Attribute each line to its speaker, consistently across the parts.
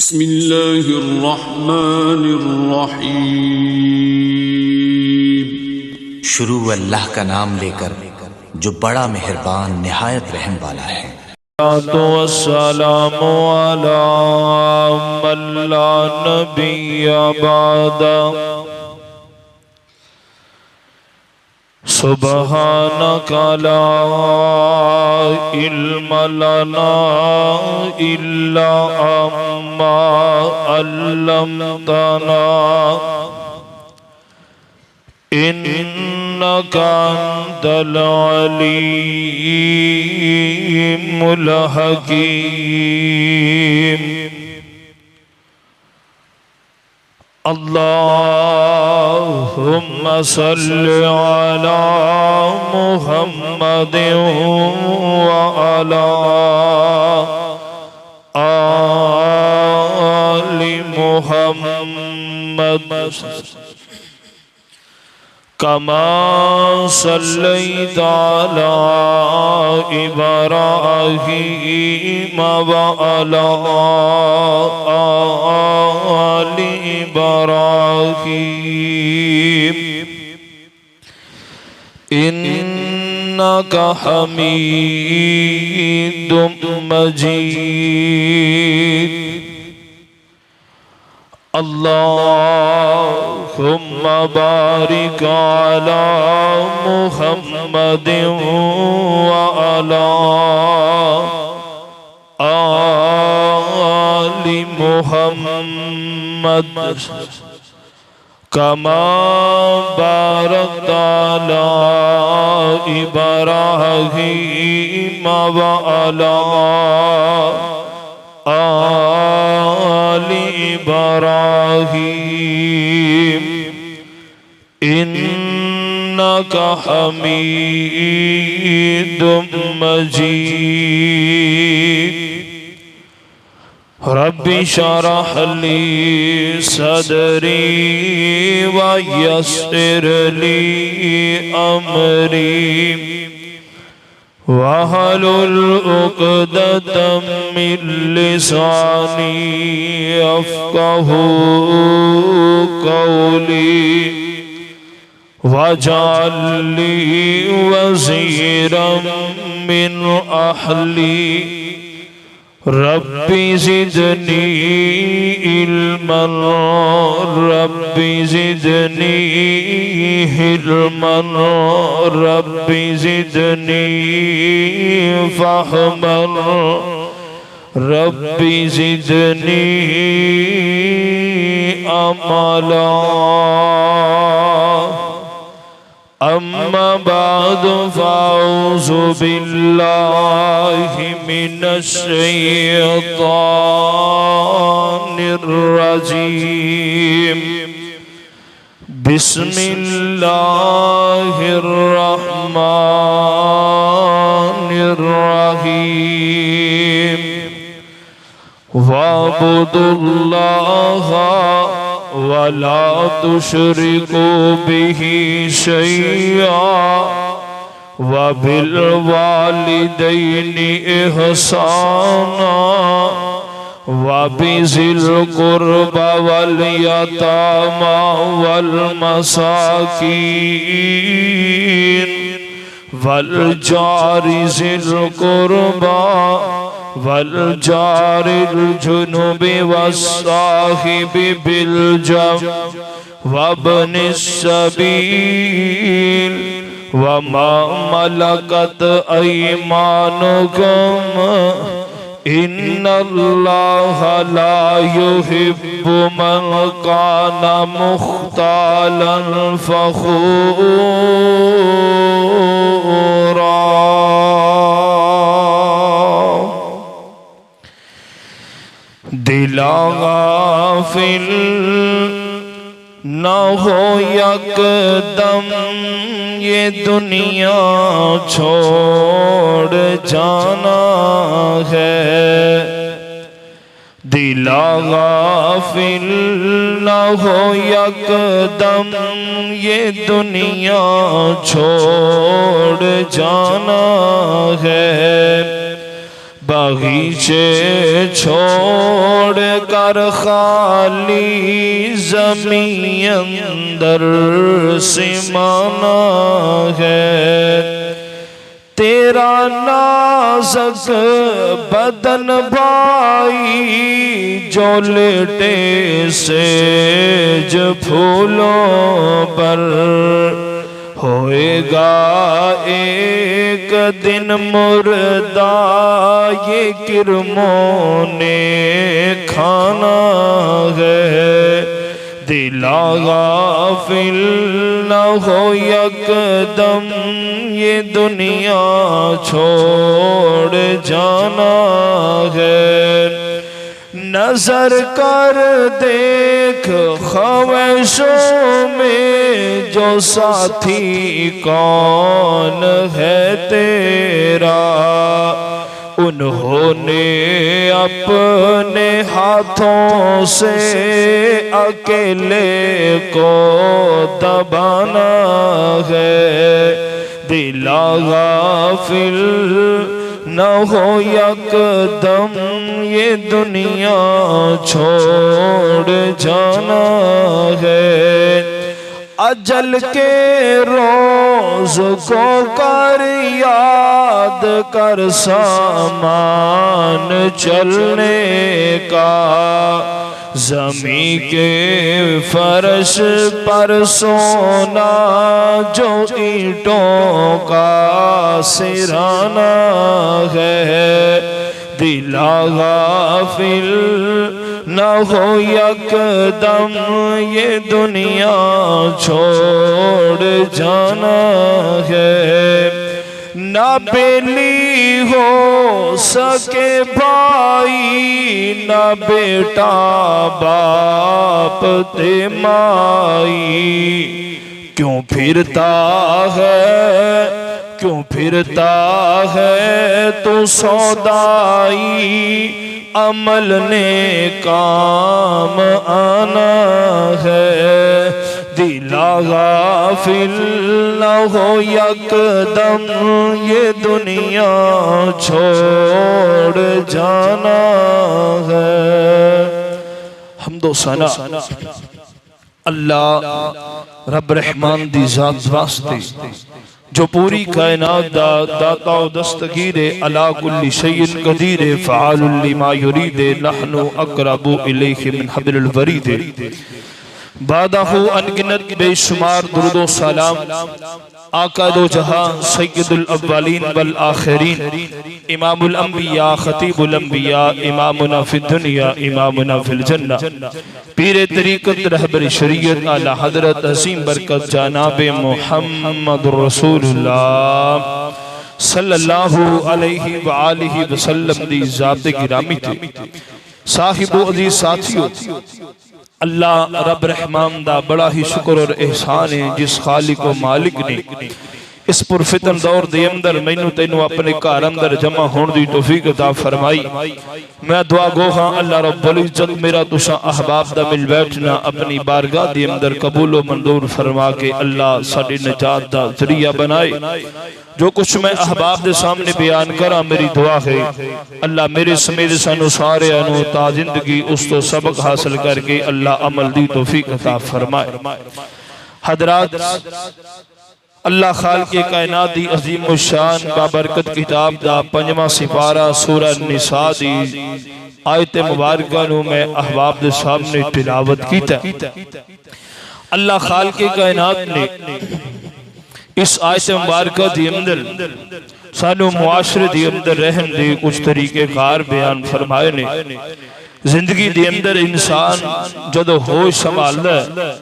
Speaker 1: بسم اللہ الرحمن الرحیم۔
Speaker 2: شروع اللہ کا نام لے کر جو بڑا مہربان نہایت رحم والا ہے۔
Speaker 3: والسلام علی من لا نبی بعد۔ سبحانک لا علم لنا الا ما علمتنا انک انت العلیم الحکیم۔ اللہم صل علی محمد وعلی آل محمد کما صلیت علی ابراہیم وعلی آل ابراہیم انک حمید مجید۔ اللہم بارک علی محمد وعلی آل محمد کما بارکت علی ابراہیم وعلی آل ابراہیم انک حمید مجید۔ رب اشرح لی صدری ویسر لی امری واحلل عقدۃ من لسانی یفقہوا قولی واجعل لی وزیرا من اہلی رب زدنی علما رب زدنی علما رب زدنی فہما رب زدنی عملا۔ اما بعد فاعوذ باللہ من الشیطان الرجیم۔ بسم اللہ الرحمن الرحیم۔ وَاعْبُدُوا اللَّهَ وَلَا تُشْرِكُوا بِهِ شَيْئًا وَبِالْوَالِدَيْنِ إِحْسَانًا وَبِذِي الْقُرْبَى وَالْيَتَامَى وَالْمَسَاكِينِ وَالْجَارِ ذِي الْقُرْبَى والجار الجنب والصاحب بالجنب وابن السبيل وما ملكت أيمانكم إن الله لا يحب من كان مختالا فخورا۔ دل غافل نہ ہو یک دم یہ دنیا چھوڑ جانا ہے۔ دل غافل نہ ہو یک دم یہ دنیا چھوڑ جانا ہے۔ باغیچے چھوڑ کر خالی زمین اندر سمانا ہے تیرا نازک بدن بھائی جو لیٹے سیج پھولوں پر ہوئے گا ایک دن مردہ یہ کرموں نے کھانا ہے دلا غافل نہ ہو یکدم یہ دنیا چھوڑ جانا ہے نظر کر دیکھ خواہشوں میں جو ساتھی کون ہے تیرا انہوں نے اپنے ہاتھوں سے اکیلے کو دبانا ہے دلا غافل نہ ہو یکدم یہ دنیا چھوڑ جانا ہے اجل کے روز کو کر یاد کر سامان چلنے کا زمین کے فرش پر سونا جو اینٹوں کا سرانا ہے دلا غافل نہ ہو یکدم یہ دنیا چھوڑ جانا ہے نہ بیلی ہو سکے بھائی نہ بیٹا باپ تے مائی کیوں پھرتا ہے تو سودائی عمل نے کام آنا ہے دلا غافل نہ ہو یکدم یہ دنیا چھوڑ جانا ہے حمد و ثنا اللہ رب رحمان دی ذات واسطے جو پوری کائنات داتا و دستگیر علا کل شیء قدیر فعال لما یرید نحن اقرب الیہ من حبل الورید بادہ انگنت بے شمار درود و سلام آقا دو جہاں سید الاولین والآخرین امام الانبیاء خطیب الانبیاء امامنا فی الدنیا امامنا فی الجنہ پیر طریقت رہبر شریعت اعلی حضرت عظیم برکت جناب محمد رسول اللہ صلی اللہ علیہ وآلہ وسلم دی ذات گرامی تھی صاحب و عزیز ساتھیوں اللہ رب رحمان دا بڑا ہی شکر اور احسان ہے جس خالق و مالک نے اس پرفتن دور دے اندر مینو تینو اپنے کار اندر جمع ہون دی توفیق عطا فرمائی میں دعا گو ہاں اللہ رب العزت میرا تسا احباب دا مل بیٹھنا اپنی بارگاہ دے اندر قبول و منظور فرما کے اللہ ساڑی نجات دا ذریعہ بنائے جو کچھ میں احباب دے سامنے بیان کرا میری دعا ہے اللہ میرے سمیت سانو سارے انو تا زندگی اس تو سبق حاصل کر کے اللہ عمل دی توفیق عطا فرمائے حضرات اللہ خالق کائنات دی عظیم الشان بابرکت کتاب دا پنجواں سپارہ سورہ نساء دی آیت مبارکہ نو میں احباب دے سامنے تلاوت کیتا اللہ خالق کائنات نے اس آیت مبارکہ دی اندر سانو معاشرے دی اندر رہن دے کچھ طریقے کار بیان فرمائے نے زندگی دے اندر انسان جدو ہوش سنبھالدا ہے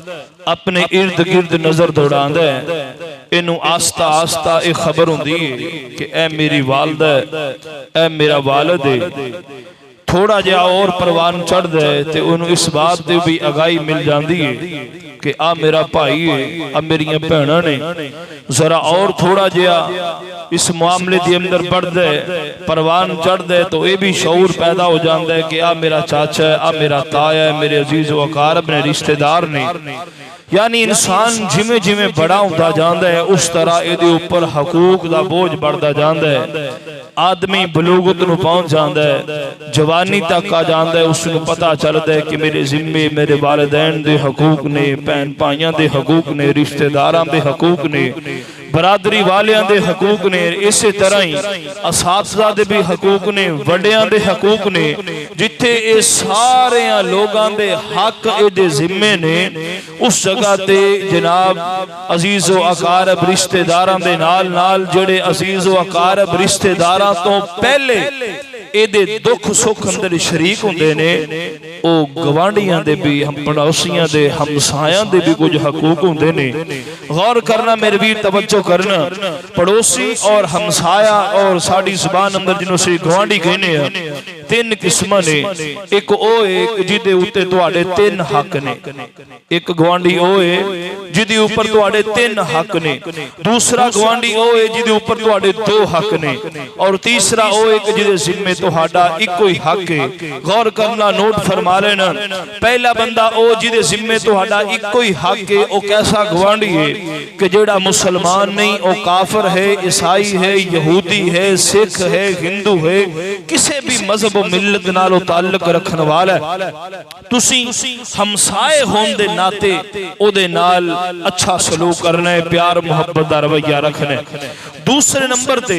Speaker 3: اپنے ارد گرد نظر دوڑاندا ہے انو آستہ آستہ ایک خبر ہوندی ہے کہ اے میری والدہ اے میرا والد ہے تھوڑا جہا اور پروان چڑھ دے تے انو اس بات دے بھی آگائی مل جاندی ہے کہ آ میرا بھائی ہے آ میری بہناں نے ذرا اور تھوڑا جہا اس معاملے دی اندر بڑھ دے پروان چڑھ دے تو یہ بھی شعور پیدا ہو جاندہ ہے کہ آ میرا چاچا ہے آ میرا تایا ہے میرے عزیز و اقارب نے رشتہ دار نے یعنی انسان جویں جویں بڑا ہوتا جاندا ہے اس طرح یہ دے اوپر حقوق دا بوجھ بڑھتا جاندا ہے. آدمی بلوغت نو پہنچ جاندا ہے، جوانی تک آ جاندا ہے، اس نو پتہ چلدا ہے کہ میرے ذمے میرے والدین دے حقوق نے، بہن بھائیاں دے حقوق نے، رشتہ داراں دے حقوق نے، برادری والیاں دے حقوق نے، اسی طرح ہی اساتذہ دے بھی حقوق نے، وڈیاں دے حقوق نے. جتھے اے سارے لوگاں دے حق اے دے ذمے نے اس جگہ تے جناب عزیز و اقارب رشتہ داراں دے نال نال جڑے عزیز و اقارب رشتہ داراں تو پہلے اے دے دکھ سکھ اندر شریک ہوندے نے او گوانڈیاں دے بھی، ہم پڑوسیاں دے، ہمسایاں دے بھی کچھ حقوق ہوندے نے. غور کرنا میرے ویر، توجہ کرنا. پڑوسی اور ہمسایا اور ساڈی زبان اندر جنوں سے گوانڈی کہنے ہیں تین قسم نے. ایک او ہے جدے اوتے تواڈے تین حق نے، ایک گوانڈی او ہے جدے اوپر تواڈے تین حق نے. دوسرا گوانڈی او ہے جدے اوپر تواڈے دو حق نے. اور تیسرا او ہے کہ جدے ذمے تہاڈا ایک ہی حق ہے. غور کرنا، نوٹ فرما لینا. پہلا بندہ او جدے ذمے تہاڈا ایک ہی حق ہے، او کیسا گوانڈی ہے کہ جڑا مسلمان نہیں، او کافر ہے، عیسائی ہے، یہودی ہے، سکھ ہے، ہندو ہے، کسی بھی مذہب و ملت نالو تعلق رکھن والا ہے. تسی ہمسائے ہون دے ناتے او دے نال اچھا سلوک کرنا ہے، پیار محبت دا رویہ رکھنا ہے. دوسرے نمبر تے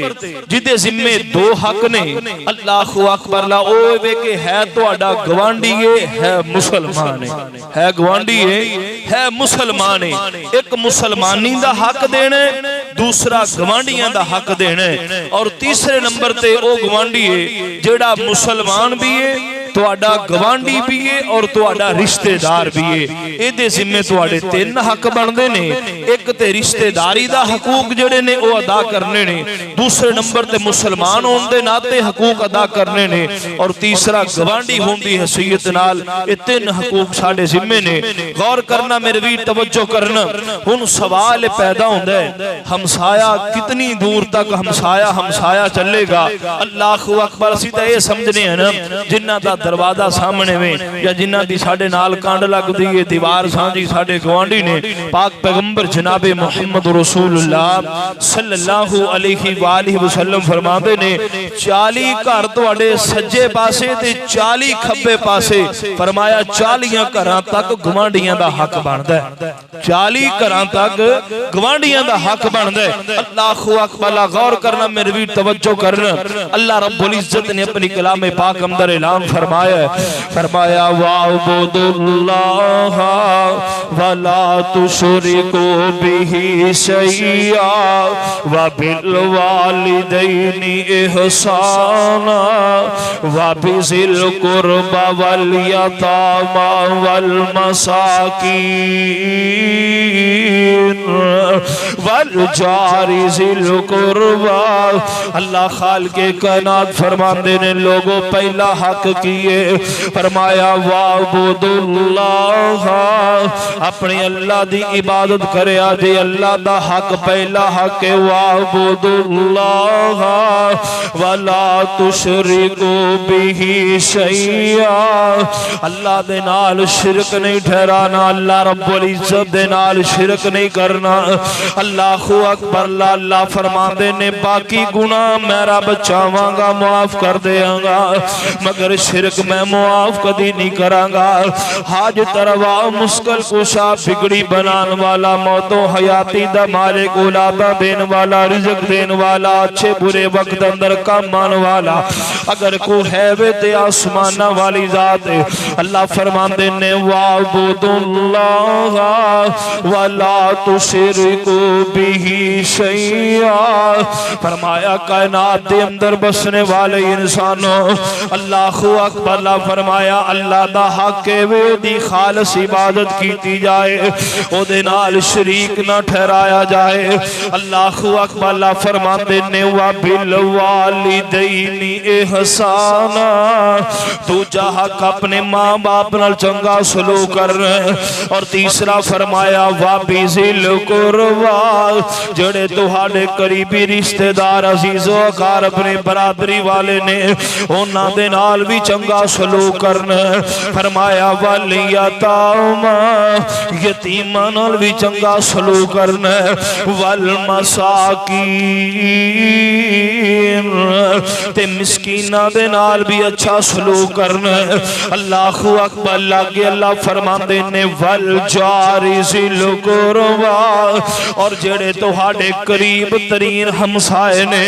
Speaker 3: جدے ذمے دو حق نے، اللہ اکبر، لا او وے کہ ہے تہاڈا گوانڈی ہے مسلمان ہے گوانڈی ہے مسلمان ہے. ایک مسلمانی دا حق دینا ہے، دوسرا گوانڈیاں دا حق دینا ہے. اور تیسرے نمبر تے او گوانڈی ہے جڑا مسلمان بھی ہے، تہاڈا گوانڈی بھی ہے اور تہاڈا رشتہ دار بھی ہے. اے دے ذمے تہاڈے تین حق بندے نے. ایک تے رشتہ داری دا حقوق جڑے نے او ادا کرنے نے، دوسرے نمبر تے مسلمان ہون دے ناتے حقوق ادا کرنے نے، اور تیسرا گوانڈی ہون دی حیثیت نال. اے تین حقوق ساڈے ذمے نے. غور کرنا میرے ویر، توجہ کرنا. ہن سوال پیدا ہوندا ہے ہمسایا کتنی دور تک ہمسایا چلے گا؟ اللہ اکبر. اسی تے اے سمجھنے ہیں نا جنہاں دا دروازہ سامنے میں یا جنہ دی ساڑے نال کانڈ لگ دیئے دیوار سانجی ساڑے گوانڈی نے، پاک پیغمبر جناب محمد رسول اللہ صلی اللہ علیہ وآلہ وسلم فرماتے نے 40 گھر تواڈے سجے پاسے تے 40 کھبے پاسے. فرمایا 40 گھراں تک گوانڈیاں دا حق بندا ہے، 40 گھراں تک گوانڈیاں دا حق بندا ہے. اللہ اکبر. غور کرنا میرے بھی، توجہ کرنا. اللہ رب العزت نے اپنی کلام پاک اندر اعلان فرمایا وَاعْبُدُ اللَّهَ وَلَا تُشْرِكُوا بِهِ شَيْئًا وَبِالْوَالِدَيْنِ إِحْسَانًا وَبِذِي الْقُرْبَى وَالْيَتَامَى وَالْمَسَاكِينِ وَالْجَارِ ذِي الْقُرْبَى. اللہ خالق کائنات فرماندے نے لوگوں پہلا حق کیے. فرمایا وَاعْبُدُ اللَّهَ، اپنے اللہ دی عبادت کرے آجے. اللہ دا حق پہلا حق ہے وَاعْبُدُ اللَّهَ وَلَا تُشْرِكُوا بِهِ شَيْئًا. اللہ دے نال شرک نہیں ٹھہرانا، اللہ رب العزت دے نال شرک نہیں کرنا. اللہ اکبر. اللہ فرماندے نے باقی گناہ میں رب چاہواں گا معاف کر دیاں گا، مگر شرک میں معاف کدی نہیں کراں گا. حاجت روا مشکل کشا بگڑی بنان والا، موت و حیاتی دا مالک، اولادہ دین والا، رزق دین والا، اچھے برے وقت اندر کام آن والا اگر کو ہے وے تے آسمانہ والی ذات ہے. اللہ فرماندے نے وَاعْبُدُ اللَّهَ وَلَا تُشْرِكُوا بِهِ شَيْئًا. فرمایا کائنات دے اندر بسنے والے انسانوں، اللہ اکبر. اللہ فرمایا اللہ دا حق ہے وے دی خالص عبادت کیتی جائے، او دے نال شریک نہ ٹھہرایا جائے. اللہ اکبر. اللہ فرماندے نے وَبِالْوَالِدَيْنِ إِحْسَانًا. دوجا حق اپنے ماں باپ نال چنگا سلوک کر. اور تیسرا فرمایا وَبِذِي الْقُرْبَى، جڑے تہاڈے قریبی رشتہ دار عزیز و اقارب اپنے برادری والے نے، انہاں دے نال بھی چنگا چنگا سلوک کرنا ہے۔ فرمایا والیتاما یتیماں نال بھی چنگا سلوک کرنا ہے، والمساکین تے مسکیناں دے نال بھی اچھا سلوک کرنا ہے۔ اللہ اکبر، لاگے اللہ فرماندے نے والجاری ذل قربا، اور جڑے تہاڈے قریب ترین ہمسائے نے،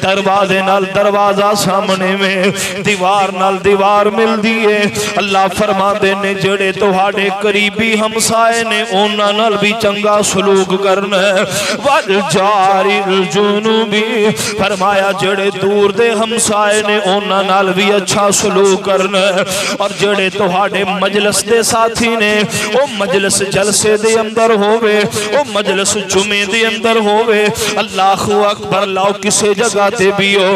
Speaker 3: دروازے نال دروازہ سامنے میں، دیوار نال دیوار مل دیئے، اللہ فرماندے نے جڑے تہاڈے قریبی ہمسائے نے انہاں نال بھی چنگا سلوک کرنا ہے۔ والجاری الجنوبی، فرمایا جڑے دور دے ہمسائے نے انہاں نال بھی اچھا سلوک کرنا ہے۔ اور جڑے تہاڈے مجلس دے ساتھی نے، او مجلس جلسے دے اندر ہووے، او مجلس جمعے دے اندر ہووے، اللہ اکبر، لاؤ کسے جگہ تے بھی ہو،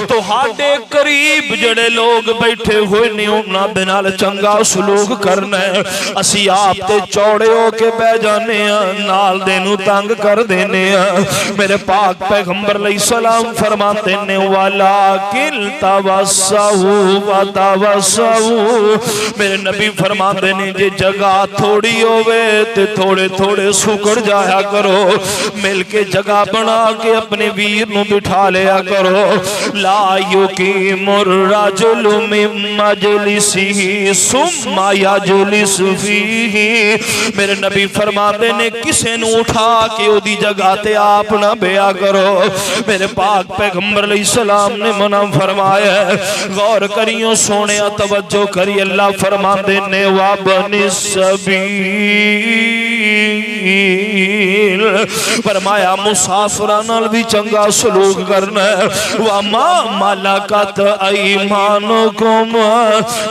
Speaker 3: تہاڈے قریب جڑے لوگ بیٹھے ہوئے نے انہاں دے نال چنگا سلوک کرنا ہے۔ اسی آپ تے چوڑے ہو کے بہ جانے ہیں، نال دے نو تنگ کر دینے ہیں۔ میرے پاک پیغمبر علیہ السلام فرماتے نے وَلَٰكِنْ تَوَسَّعُوا وَتَوَسَّعُوا، میرے نبی فرماتے نے جے جگہ تھوڑی ہوئے تے تھوڑے تھوڑے سکڑ جایا کرو، مل کے جگہ بنا کے اپنے ویر نو بٹھا لیا کرو۔ لا یقیم الرجل من مجلسہ ثم یجلس فیہ، میرے نبی فرماتے نے کسے نو اٹھا کے او دی جگہ تے آپ نہ بیا کرو۔ میرے پاک پیغمبر علیہ السلام نے منع فرمایا ہے، غور کریوں سونے توجہ کری، اللہ فرماتے نے وابن السبیل، فرمایا مسافران نال بھی چنگا سلوک کرنا ہے۔ وما ملکت ایمانکم،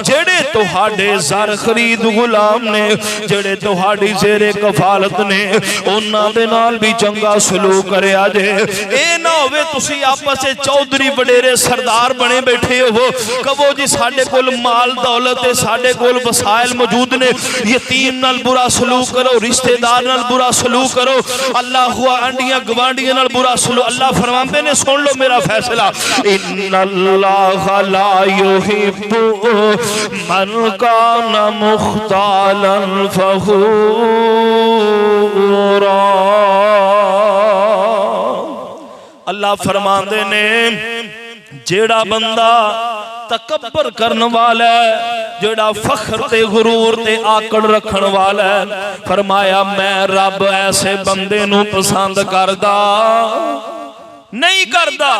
Speaker 3: جڑے تہاڈے زر خرید غلام نے، جڑے تہاڈی زیر کفالت نے، انہاں دے نال بھی چنگا سلوک کریا جے۔ اے نہ ہوئے تسی آپس سے چودھری وڈیرے سردار بنے بیٹھے ہو، کہو جی ساڈے کول مال دولت ہے، ساڈے کول وسائل موجود نے، یتیم نال برا سلوک کرو، رشتہ دار نال برا سلوک کرو، اللہ ہوا انڈیاں گوانڈیاں نال برا سلوک۔ اللہ فرماندے نے سن لو میرا فیصلہ، ان اللہ لا یحب من کان مختالا فخورا، اللہ فرماندے نے جیڑا بندہ تکبر کرن والا ہے، جیڑا فخر تے غرور تے آکڑ رکھن والا ہے، فرمایا میں رب ایسے بندے نو پسند کردا نہیں کردا۔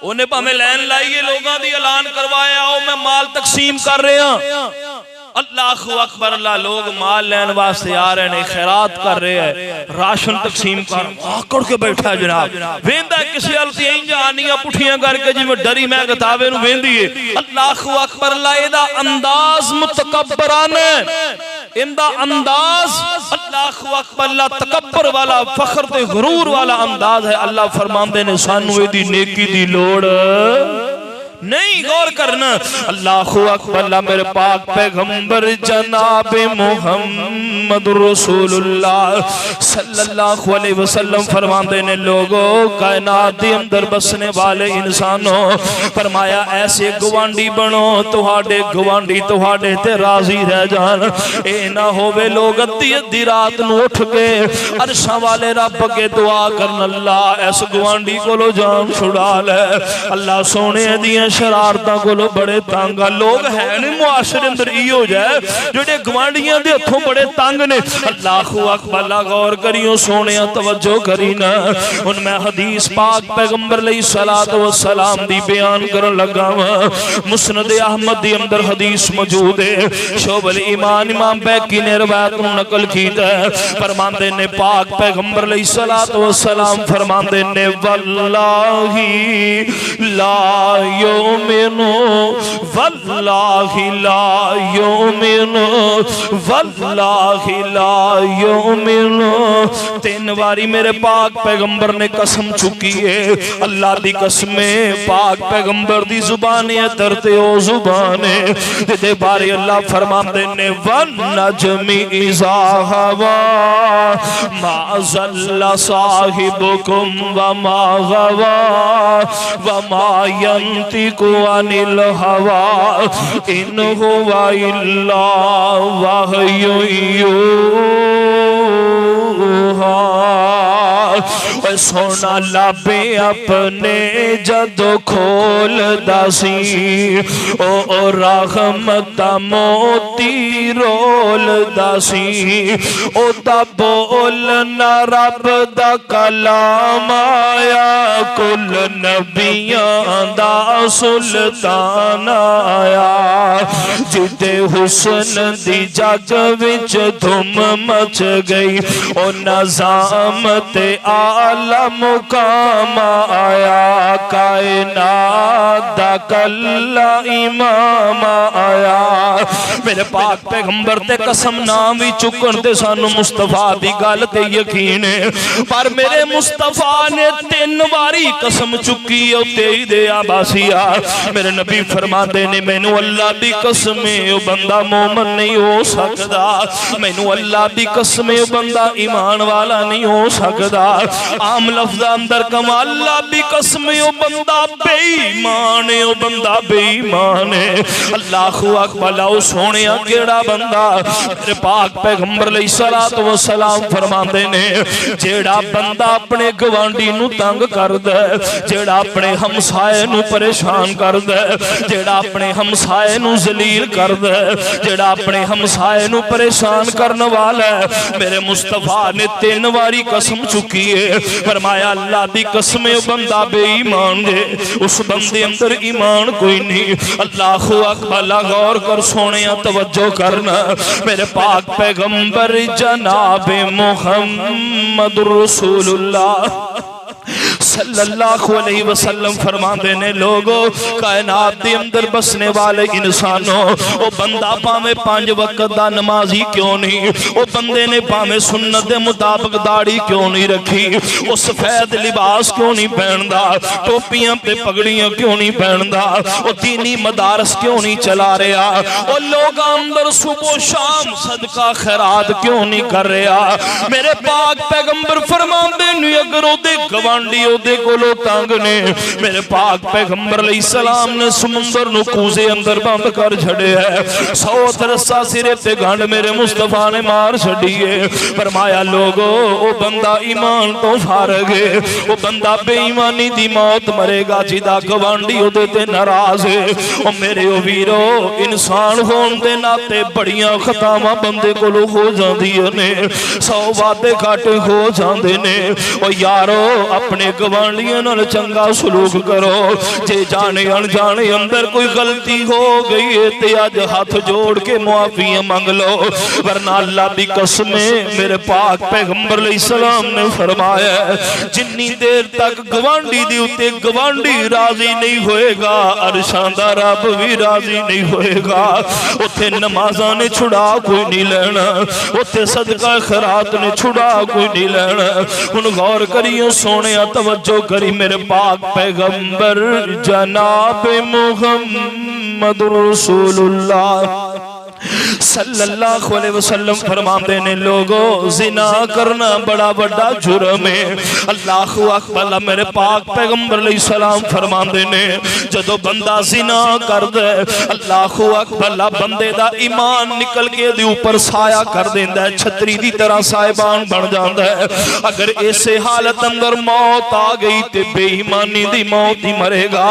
Speaker 3: انہیں پاہمیں لین لائیے لوگاں دی اعلان کروایا آؤ میں مال تقسیم کر رہے ہیں، اللہ اکبر، اللہ لوگ مال لین واسطے آ رہے ہیں، خیرات کر رہے ہیں، راشن تقسیم کر آکڑ کے بیٹھا ہے جناب، ویندہ کسی علتی انجا آنیاں پٹھیاں کر کے جی میں ڈری میں کتابے نو ویندیے۔ اللہ اکبر، اللہ ایدہ انداز متکبران ہے، اندہ انداز اللہ اکبر، اللہ تکبر والا فخر تے غرور والا انداز ہے۔ اللہ فرماندے نے سانو ایدی نیکی دی لوڑ نہیں، غور کرنا۔ اللہ اکبر، اللہ میرے پاک پیغمبر جناب محمد رسول اللہ صلی اللہ علیہ وسلم فرماندے نے لوگوں کائنات دی اندر بسنے والے انسانوں، فرمایا ایسے گوانڈی بنو تہاڈے گوانڈی تہاڈے تے راضی رہ جان، اے نہ ہووے لوگ ادھی رات نو اٹھ کے عرشاں والے رب کے دعا کرن اللہ اس گوانڈی کو لو جان چھڑا لے۔ اللہ سونے دیاں شرارتاں کو لو بڑے تانگا لوگ ہیں نہیں معاشرے اندر ای ہو جائے جڑے گوانڈیاں دے ہتھوں بڑے تانگ نے۔ اللہ اکبر، اللہ غور کریوں سونے توجہ کرینا، ان میں حدیث پاک پیغمبر علیہ السلام دی بیان کرن لگا ہوں، مسند احمد دی اندر حدیث موجود ہے، شعب الایمان امام بیکی نے روایت نقل کیتا ہے، فرماندے نے پاک پیغمبر علیہ السلام فرماندے نے واللہ لا یؤمنو واللہ لا یؤمنو واللہ لا یؤمنو، تین واری میرے پاک پیغمبر نے قسم چکی ہے، اللہ دی قسمیں پاک پیغمبر دی زبانیں ترتے او زبانیں دے بارے اللہ فرماندے نے وَالنَّجْمِ إِذَا هَوَى مَا ضَلَّ صَاحِبُكُمْ وَمَا غَوَى وَمَا يَنْطِقُ ينطق عن الهوى إن هو إلا وحي يوحى سونا لابے اپنے جدو کھول داسی او رحمت موتی رول داسی او دا بولنا رب دا کلام آیا کل نبیان دا سلطان آیا جدے حسن دی جگ وچ دھم مچ گئی او نظامت اعلی مقام آیا کائنات دا کلا امام آیا میرے پاک پیغمبر تے قسم نام بھی چکن تے سانو مصطفیٰ دی گل تے یقین ہے پر میرے مصطفیٰ نے 3 باری قسم چکی او تیری دے آباسیا میرے نبی فرما دے نے مینو اللہ دی قسم او بندہ مومن نہیں ہو سکدا مینو اللہ دی قسم او بندہ ایمان والا نہیں ہو سکدا عام لفظ اندر کما اللہ دی قسم او بندہ بے ایمان ہے او بندہ بے ایمان ہے اللہ اکبر او سونیا کیڑا بندہ میرے پاک پیغمبر علیہ الصلوۃ والسلام فرماندے نے جیڑا بندہ اپنے گوانڈی نو تنگ کردا ہے جیڑا اپنے ہمسائے نو پریشان کردا ہے جیڑا اپنے ہمسائے نو ذلیل کردا ہے جیڑا اپنے ہمسائے نو پریشان کرنے والا ہے میرے مصطفیٰ نے 3 باری قسم چکی ہے فرمایا اللہ دی قسم بندہ بے ایمان دے اس بندے اندر ایمان کوئی نہیں اللہ اکبر غور کر سونے توجہ کرنا میرے پاک پیغمبر جناب محمد رسول اللہ صلی اللہ علیہ وسلم فرماندے نے لوگو کائنات دے اندر بسنے والے انسانوں او بندہ پاویں 5 وقت دا نمازی کیوں نہیں او بندے نے پاویں سنت دے مطابق داڑھی کیوں نہیں رکھی او سفید لباس کیوں نہیں پہندا ٹوپیاں تے پگڑیاں کیوں نہیں پہندا او دینی مدارس کیوں نہیں چلا رہا او لوگ اندر صبح و شام صدقہ خیرات کیوں نہیں کر رہا میرے پاک پیغمبر فرماندے نے اگر او دے گوانڈی دے کولو تانگ نے میرے پاک پیغمبر علیہ السلام نے سمندر نو کوزے اندر بند کر چھڑے ہے 100 رسا سرے تے گھنڈ میرے مصطفیٰ نے مار چھڑیے فرمایا لوگو او بندہ ایمان تو فارغے او بندہ بے ایمانی دی موت مرے گا جدا گوانڈی او دے تے ناراض ہے او میرے او ویرو انسان ہون دے ناتے بڑیاں خطاواں بندے کولو ہو جاندیاں نے 100 وعدے گھٹ ہو جاندے نے او یارو اپنے گوانڈیاں نال چنگا سلوک کرو جے جانے انجانے اندر کوئی غلطی ہو گئی ہے تے اج ہاتھ جوڑ کے معافی مانگ لو ورنہ اللہ دی قسم میرے پاک پیغمبر علیہ السلام نے فرمایا جنی دیر تک گوانڈی دی اتے گوانڈی راضی نہیں ہوئے گا عرشاں دا رب بھی راضی نہیں ہوئے گا اتے نمازاں نے چھڑا کوئی نہیں لینا اتے صدقہ خیرات نے چھڑا کوئی نہیں لینا ان غور کریوں سونے توجہ کری میرے پاک پیغمبر جناب محمد رسول اللہ صلی اللہ علیہ وسلم فرماتے نے لوگو زنا کرنا بڑا بڑا جرم ہے اللہ اکبر میرے پاک پیغمبر علیہ السلام فرماتے نے جدو بندہ زنا کر دے اللہ اکبر بندے دا ایمان نکل کے دی اوپر سایہ کر دیندہ ہے چھتری دی طرح سائبان بن جاندہ ہے اگر ایسے حالت اندر موت آ گئی تے بے ایمانی دی موت ہی مرے گا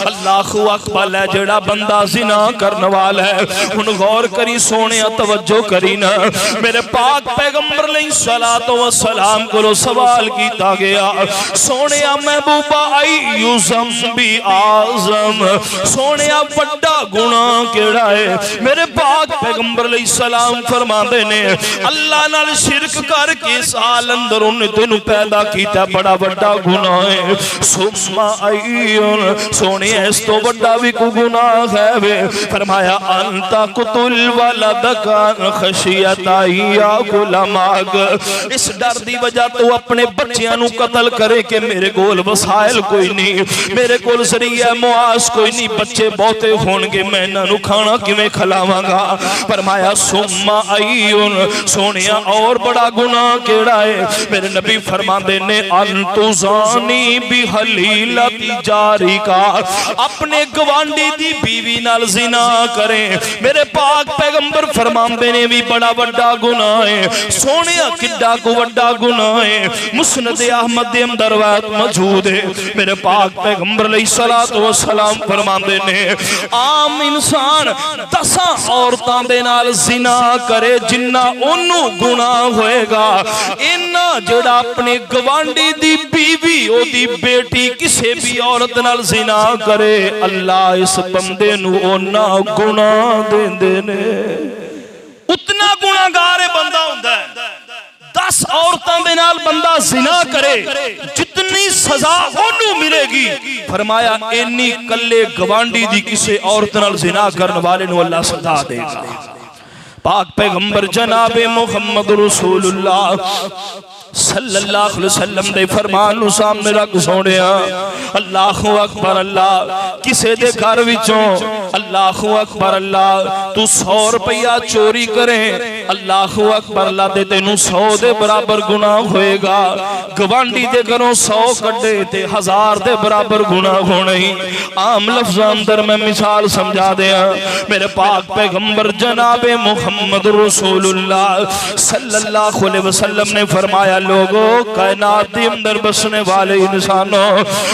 Speaker 3: اللہ اکبر جڑا بندہ زنا کرنے والا ہے ان غور کری سونے توجہ کرینا میرے پاک پیغمبر علیہ الصلوۃ والسلام کو سوال کیتا گیا سونے محبوبہ ایو ذنب اعظم سونے بڑا گناہ کیڑا ہے میرے پاک پیغمبر علیہ السلام فرماندے نے اللہ نال شرک کر کے سال اندر انہیں تینوں پیدا کیتا بڑا بڑا گناہ ہے ثم ایون سونے اس تو بڑا بھی کو گناہ ہے فرمایا انت قتل والا ولدک خشیت یاکلمک، اس ڈر دی وجہ تو اپنے بچیاں نو قتل کرے کہ میرے کول وسائل کوئی نہیں، میرے کول ذریعہ معاش کوئی نہیں، بچے بہتے ہون گے میں انہاں نو کھانا کیویں کھلاواں گا۔ فرمایا ثم ایون، سونیا اور بڑا گناہ کیڑا ہے؟ میرے نبی فرماندے نے انتو زانی بحلیلت جاری کا، اپنے گوانڈی دی بیوی نال زنا کریں۔ میرے پاک پیغمبر فرماندے نے بھی بڑا بڑا گناہ ہے۔ سونیا کڈا کو بڑا گناہ ہے، مسند احمد دے اندر روایت موجود ہے۔ میرے پاک پیغمبر علیہ السلام فرماندے نے عام انسان 10 عورتاں دے نال زنا کرے جنہ انہوں گناہ ہوئے گا، انہ جڑا اپنے گوانڈی دی بیوی او دی بیٹی کسے بھی عورت نال زنا کرے، اللہ اس بندے نو اونا گناہ دین دینے، اتنا گناہ گارے بندہ ہوندہ ہے۔ 10 عورتوں دے نال بندہ زنا کرے جتنی سزا انہوں ملے گی، فرمایا اینی کلے گوانڈی دی کسے عورت نال زنا کرنے والے نو اللہ سزا دے گا۔ پاک پیغمبر جناب محمد رسول اللہ صلی اللہ علیہ وسلم دے فرمان نو سامنے رکھ سونیا، اللہ اکبر اللہ، کسے دے گھر وچوں اللہ اکبر اللہ تو 100 روپیہ چوری کریں، اللہ اکبر اللہ دے تینوں 100 دے برابر گناہ ہوئے گا، گوانڈی دے گھروں 100 کڈے تے 1000 دے برابر گناہ ہونے ہی۔ عام لفظ اندر میں مثال سمجھا دیا، میرے پاک پیغمبر جناب محمد رسول اللہ صلی اللہ علیہ وسلم نے فرمایا لوگوں کائنات دی اندر بسنے والے انسانوں،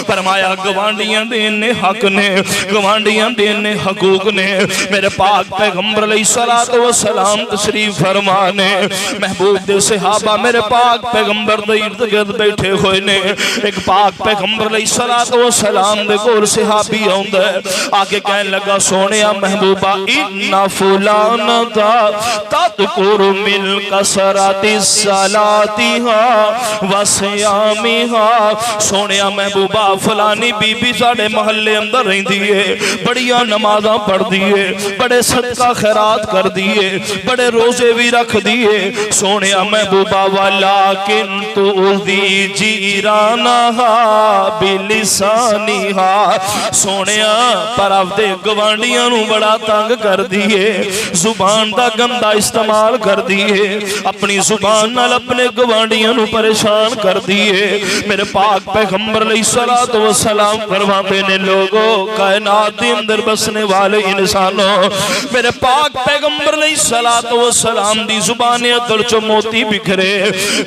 Speaker 3: فرمایا گوانڈیاں دینے حق نے، گوانڈیاں دینے حقوق نے۔ میرے پاک پیغمبر علیہ السلام تشریف فرمانے، محبوب دے صحابہ میرے پاک پیغمبر دے ارد گرد بیٹھے ہوئے نے، ایک پاک پیغمبر علیہ السلام دے کول صحابی آؤندہ ہے، آگے کہنے لگا سونیا محبوبہ اِنَّ فُلَانَتَا تَذْكُرُ مِنْ كَثْرَةِ صَلَاتِهَا وَصِيَامِهَا، سونیا محبوبہ فلانی بی بی ساڑے محلے اندر رہن دیئے، بڑیاں نمازاں پڑھ دیئے، بڑے صدقہ خیرات کر دیئے، بڑے روزے بھی رکھ دیئے، سونیا محبوبہ وَلَكِنْ تُؤْذِي جِيرَانَهَا بِلِسَانِهَا، سونیا پر آپ دے گوانڈیاں نو بڑا تنگ کر دیئے، زبان دا گندہ استعمال کر دیئے، اپنی زبان نال اپنے گوانڈیاں نو پریشان کر دیئے۔ میرے پاک پیغمبر علیہ السلام فرماتے نے لوگوں کائنات دی اندر بسنے والے انسانوں، میرے پاک پیغمبر علیہ السلام دی زبانیں درچو موتی بکھرے،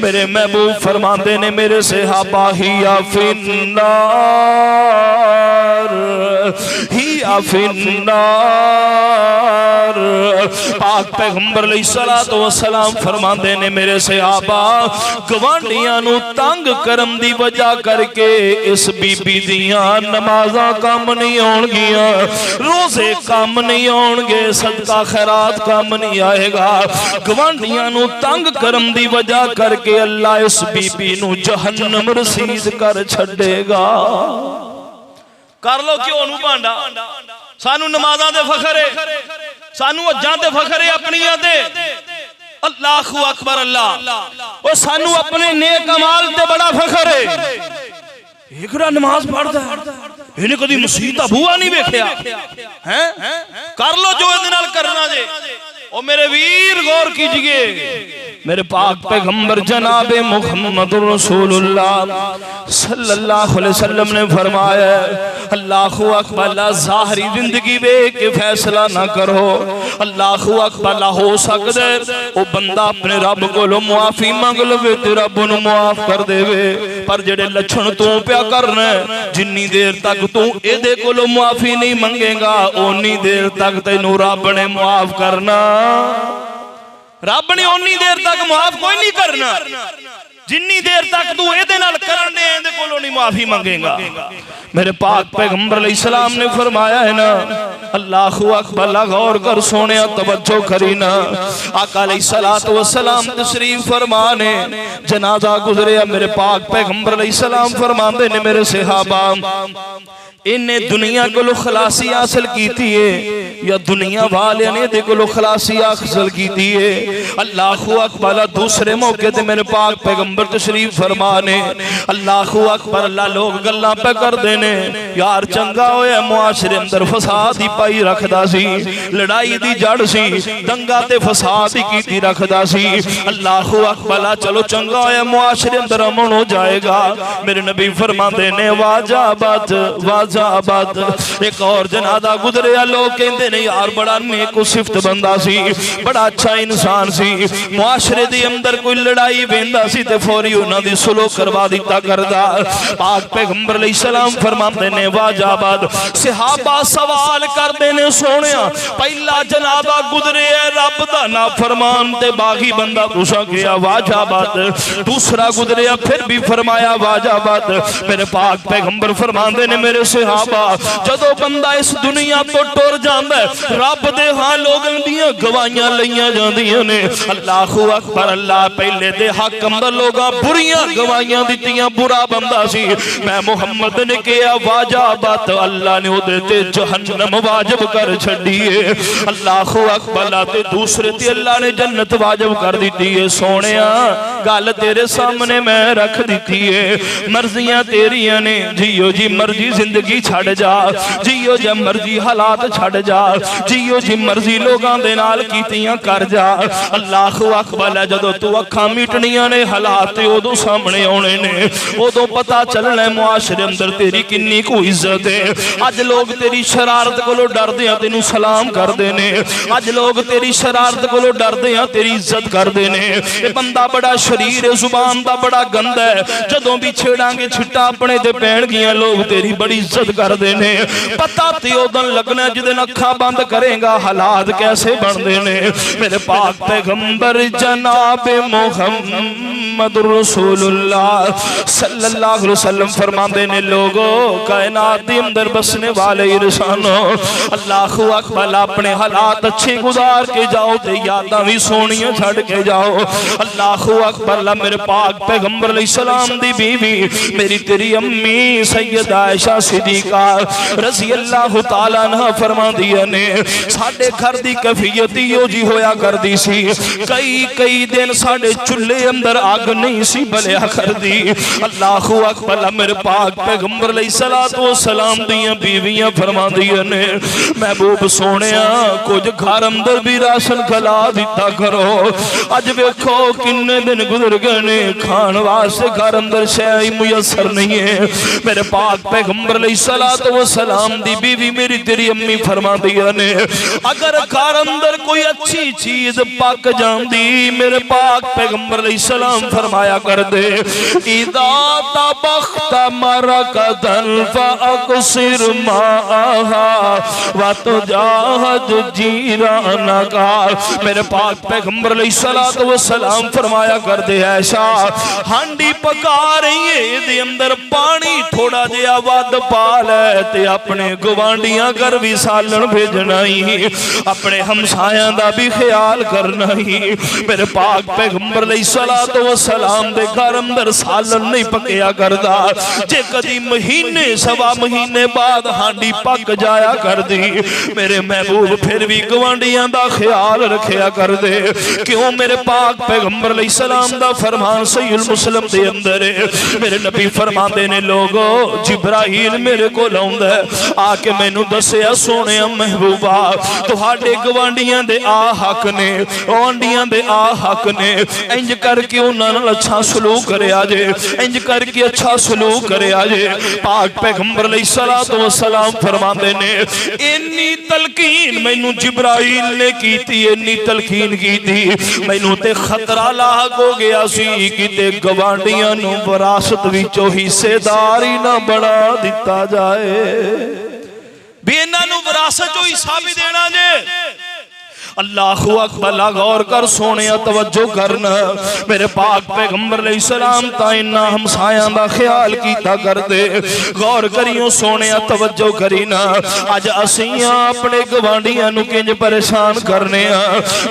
Speaker 3: میرے محبوب فرماتے نے میرے صحابہ ہی فی النار فی النار، پاک پیغمبر علیہ السلام فرماندے نے میرے صحابہ گوانڈیاں نو تنگ کرم دی وجہ کر کے اس بی بی دیاں نمازاں کام نہیں آن گیاں، روزے کام نہیں آن گے، صدقہ خیرات کام نہیں آئے گا، گوانڈیاں نو تنگ کرم دی وجہ کر کے اللہ اس بی بی نو جہنم رسید کر چھڑے گا۔ کر لو کیوں نو بانڈا، سانو نمازاں دے فخر ہے، سانو اجاں دے فخر ہے اپنیاں دے، اللہ اکبر اللہ، اور سانو اپنے نیک عمال دے بڑا فخر ہے۔ ایکڑا نماز پڑھتا ہے انہیں کدی مسیحہ بھوا نہیں بیکھیا، کر لو جو ادنال کرنا جے۔ اور میرے ویر غور کیجئے، میرے پاک پیغمبر جناب محمد رسول اللہ صلی اللہ علیہ وسلم نے فرمایا اللہ اکبر، اللہ ظاہری زندگی بے کے فیصلہ نہ کرو، اللہ اکبر، اللہ ہو سکتا ہے وہ بندہ اپنے رب کو لو معافی مانگ لوے تے رب نو معاف کر دے وے، پر جڑے لچھن تو پیا کرنا ہے جنی دیر تک تو اے دے کو لو معافی نہیں منگے گا اونی دیر تک تینوں رب نے معاف کرنا، رب نے اونی دیر تک معاف کوئی نہیں کرنا جنی دیر تک تو اے دے نال کرنے اے دے کولوں نہیں معافی منگے گا۔ میرے پاک پیغمبر علیہ السلام نے فرمایا ہے نا، اللہ اکبر، غور کر سونے توجہ کرینا، آقا علیہ السلام تشریف فرمانے، جنازہ گزریا، میرے پاک پیغمبر علیہ السلام فرماندے نے میرے صحابہ انہیں دنیا کو خلاصی حاصل کیتی ہے یا دنیا والے نے دے کو خلاصی حاصل کیتی ہے؟ اللہ اکبر۔ دوسرے موقع تے میرے پاک پیغمبر تشریف فرمانے، اللہ اکبر، اللہ لوگ گلاں پہ کر دینے، یار چنگا ہویا معاشرے اندر فساد ہی پائی رکھدا سی، لڑائی دی جڑ سی، دنگا تے فساد ہی کیتی رکھدا سی۔ اللہ اکبر، چلو چنگا ہویا معاشرے اندر امن ہو جائے گا۔ میرے نبی فرماندے نے واجبات واجبات۔ ایک اور جنازہ گزریا، لوگ کہندے نے یار بڑا نیک و صفت بندہ سی، بڑا اچھا انسان سی، معاشرے دے اندر کوئی لڑائی ویندا سی تے فوری انہاں دی سلوک کروا دیتا کردا۔ پاک پیغمبر علیہ السلام فرماندے نے واجبات۔ صحابہ سوال کردے نے سونیا پہلا جنازہ گزریا رب دا نافرمان تے باغی بندہ پوچھا گیا واجبات، دوسرا گزریا پھر بھی فرمایا واجبات۔ میرے پاک پیغمبر فرماندے نے میرے صحابہ جدو بندہ اس دنیا تو ٹر جاندا ہے رب دے ہاں لوگاں دیاں گواہیاں لئیاں جاندیاں نے۔ اللہ اکبر، اللہ پہلے دے حق اندر لوگاں بریاں گواہیاں دیتیاں، برا بندہ سی، میں محمد نے کیا واجبات، اللہ نے ادھے تے جہنم واجب کر چھڑیے۔ اللہ اکبر، تے دوسرے تے اللہ نے جنت واجب کر دیتی ہے۔ سونیا گل تیرے سامنے میں رکھ دیتی ہے، مرضیاں تیریاں نے، جیو جی مرضی زندگی چھڑ جا، جیو جی مرضی حالات چھڑ جا، جیو جی مرضی لوگاں دے نال کیتیاں کر جا۔ اللہ اکبر، جدو تو اکھاں میٹنیاں نے حالات ادو سامنے آنے نے، ادو پتا چلنا ہے معاشرے اندر تیری کنی کو عزت ہے۔ اج لوگ تیری شرارت کو ڈر دیاں تینوں سلام کر دینے، اج لوگ تیری شرارت کو ڈر دیاں تیری عزت کر دینے۔ یہ بندہ بڑا شریر زبان دا بڑا گند ہے، جدوں بھی چھیڑاں گے چھٹا اپنے دے پین گیاں لوگ تیری بڑی عزت کر دینے۔ پتہ تے اودن لگنا جدن اکھاں بند کریں گا حالات کیسے بن دینے۔ میرے پاک پیغمبر جناب محمد رسول اللہ صلی اللہ علیہ وسلم فرماندے نے لوگو کائنات دے اندر بسنے والے انسانوں اللہ اکبر اپنے حالات اچھے گزار کے جاؤ تے یاداں بھی سونیاں چھڑ کے جاؤ۔ اللہ اکبر، میرے پاک پیغمبر علیہ السلام دی بیوی میری تیری امی سیدہ عائشہ صدیقہ رضی اللہ تعالیٰ عنہ فرما دیا نے ساڑھے گھر دی کیفیت یوں جی ہویا کر دی سی، کئی دن ساڑھے چولہے اندر آگ نہیں سی بلیا کر دی۔ اللہ اکبر، میرے پاک پیغمبر علیہ السلام دیاں بیویاں فرما دیا نے محبوب سونیا کچھ گھر اندر بھی راشن کھلا دیتا کرو۔ اج ویکھو کنے دن گزر گئے کھان واسطے گھر اندر شے میسر نہیں ہے۔ میرے پاک پیغمبر علیہ السلام دی بیوی میری تیری امی فرما دیا نے اگر گھر اندر کوئی اچھی چیز پاک جاندی میرے پاک پیغمبر علیہ السلام فرمایا کر دے اذا طبخت مرقدن فاقصر ماءها وتجاهد جيرانك۔ میرے پاک پیغمبر علیہ السلام فرمایا کر دے عائشہ ہانڈی پکا رہی ہے دے اندر پانی تھوڑا جیا ود پا لے تے اپنے گوانڈیاں گھر بھی سالن بھیجنا ہی، اپنے ہمسایاں دا بھی خیال کرنا ہی۔ میرے پاک پیغمبر علیہ السلام دے گھر اندر سالن نہیں پکیا کردا، جے کدی مہینے سوا مہینے بعد ہانڈی پک جایا کر دی میرے محبوب پھر بھی گوانڈیاں دا خیال رکھیا کر دے۔ کیوں میرے پاک پیغمبر علیہ السلام دا فرمان صحیح المسلم دے اندر ہے۔ میرے نبی فرماندے نے لوگو جبرائیل میرے کو لاؤں ہے آ کے میں نو دسیا سونے محبوبہ تہاڈے گوانڈیاں دے آ حق نے گوانڈیاں دے آ حق نے انج کر کے انہاں نال اچھا سلوک کرے آجے انج کر کے اچھا سلوک کرے آجے۔ پاک پیغمبر علیہ السلام فرماندے نے انی تلقین میں نو جبرائیل نے کی تھی انی تلقین کی تھی میں نو تے خطرہ لاحق ہو گیا سی کہ تے گوانڈیاں نو وراثت وچوں حصے داری نہ بڑھا دیتا جائے بھی انہاں نو وراثت جو حصہ بھی دینا جے اللہ اکبر غور کر سونے توجہ کرنا میرے پاک پیغمبر علیہ السلام تائنا ہمسایاں دا خیال کیتا کر دے غور کریوں سونے توجہ کرینا اج اسیاں اپنے گوانڈیاں نو کنج پریشان کرنے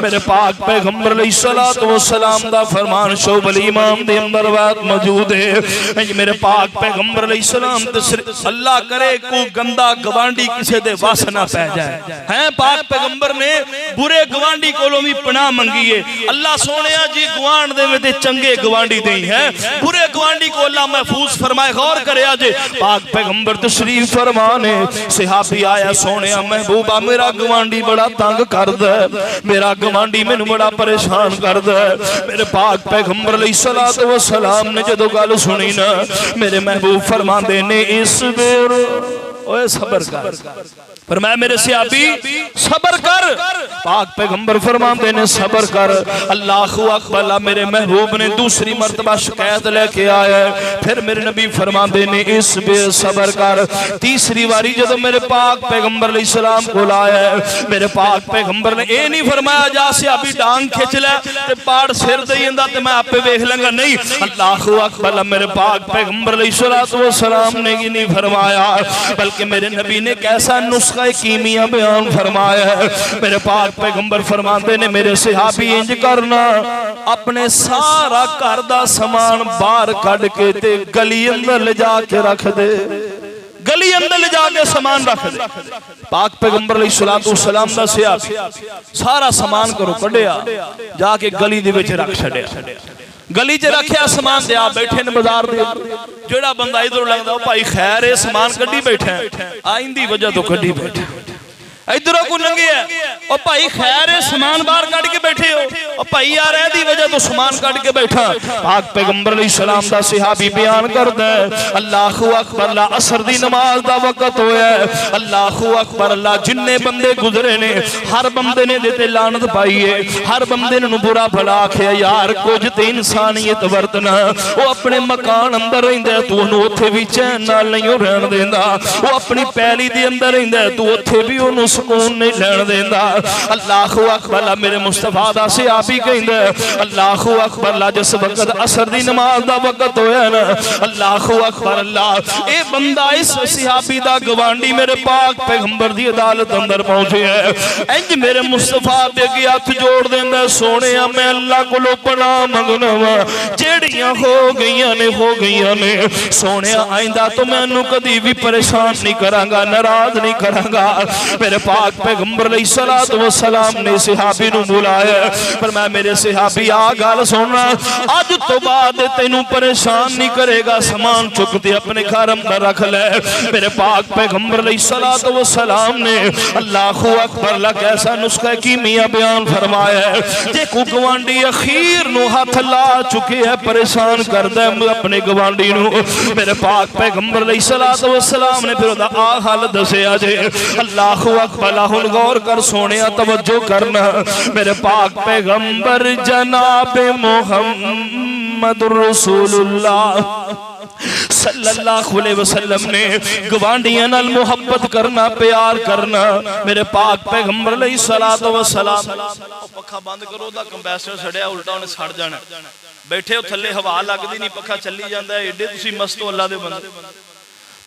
Speaker 3: میرے پاک پیغمبر علیہ السلام دا فرمان شعب الامام دے اندر بات موجود ہے میرے پاک پیغمبر علیہ السلام اللہ کرے کو گندا گوانڈی کسے دے واس نہ پہ جائے ہیں پاک پیغمبر نے برے گوانڈی کولوں بھی پناہ منگی ہے اللہ سونیا جی گوانڈ دے میں تے چنگے گوانڈی دیں ہیں برے گوانڈی کو اللہ محفوظ فرمائے غور کرے آجے پاک پیغمبر تشریف فرمانے صحابی آیا سونیا محبوبہ میرا گوانڈی بڑا تنگ کر دے میرا گوانڈی میں بڑا پریشان کر دے میرے پاک پیغمبر علیہ السلام نے جدو گل سنی نا میرے محبوب فرما دینے اس بیر اوے صبر کر فرمایا میرے صحابی صبر کر پاک پیغمبر فرمان دینے صبر کر اللہ اکبر میرے محبوب نے دوسری مرتبہ شکایت لے کے آیا ہے پھر میرے نبی فرمان دینے اس بے صبر کر تیسری واری جدو میرے پاک پیغمبر علیہ السلام کو لایا ہے میرے پاک پیغمبر نے اے نہیں فرمایا جا صحابی ڈانگ کھچ لے تے پاڑ سر دئیندہ تے میں آپ پہ بیخ لنگا نہیں اللہ اکبر میرے پاک پیغمبر علیہ السلام نے یہ نہیں فرمایا بلکہ میرے نبی نے کیسا نسخہ کیمیا بیان فرمایا ہے میرے پاک پیغمبر فرماتے نے میرے صحابی انج کرنا اپنے سارا کردہ سامان باہر کڑ کے تے گلی اندر لے جا کے رکھ دے گلی اندر لے جا کے سامان رکھ دے پاک پیغمبر علیہ السلام دا صحابی سارا سامان کرو کڑیا جا کے گلی دے وچ رکھ چھڑیا گلی چ رکھیا سامان دے آپ بیٹھے نے بازار دے جڑا بندہ ادھر لگدا او بھائی خیر ہے سامان کڈی بیٹھا ہے آئندی وجہ تو کڈی بیٹھا ادھروں کو لنگے ہے او بھائی خیر ہے سامان باہر کٹ کے بیٹھے ہو او بھائی یار ہے دی وجہ تو سامان کٹ کے بیٹھا پاک پیغمبر علیہ السلام دا صحابی بیان کردا ہے اللہ اکبر لا عصر دی نماز دا وقت ہویا ہے اللہ اکبر اللہ جننے بندے گزرے نے ہر بندے نے دیتے لعنت پائی ہے ہر بندے نے برا بھلا آکھیا یار کچھ تے انسانیت ورتنا او اپنے مکان اندر رہندا ہے تو انہوں اوتھے بھی چین نال نہیں رہن دیندا او اپنی پیلی دے اندر رہندا ہے تو اوتھے بھی انہوں سکون نہیں لین دیندہ اللہ اکبر میرے مصطفیٰ دا صحابی کہیں دے اللہ اکبر اللہ جس وقت عصر دی نماز دا وقت ہویا نا اللہ اکبر اللہ اے بندہ اس صحابی دا گوانڈی میرے پاک پیغمبر دی عدالت اندر پہنچے ہے انج میرے مصطفیٰ دے گیا ہاتھ جوڑ دیندہ سونے میں اللہ کو لو پناہ مگنوا جیڑیاں ہو گئیاں نے سونے آئندہ تو میں انہوں کدی بھی پریشان نہیں کرانگا ناراض نہیں کرانگا میرے پاک پیغمبر علیہ السلام نے صحابی نو بلایا پر میں میرے صحابی آگال سننا آج تو بعد تینوں پریشان نہیں کرے گا سامان چکتے اپنے گھر اندر رکھ لے میرے پاک پیغمبر علیہ السلام نے اللہ اکبر اللہ کیسا نسخہ کیمیا بیان فرمایا ہے جے کو گوانڈی اخیر نو ہاتھ لا چکے ہے پریشان کر دے اپنے گوانڈی نو میرے پاک پیغمبر علیہ السلام نے پھر دا حال دسے آجے اللہ اکبر ہن غور کر سونے توجہ کرنا میرے پاک پیغمبر جناب محمد رسول اللہ صلی اللہ علیہ وسلم نے گوانڈیاں نال محبت کرنا پیار کرنا میرے پاک پیغمبر علیہ السلام پکھا بند کرو دا کمپریسر سڑیا الٹا انہیں سڑ جانا بیٹھے ہو تھلے ہوا لگ دی نہیں پکھا چلی جاندہ ہے ایڈے تسی مستو اللہ دے بندے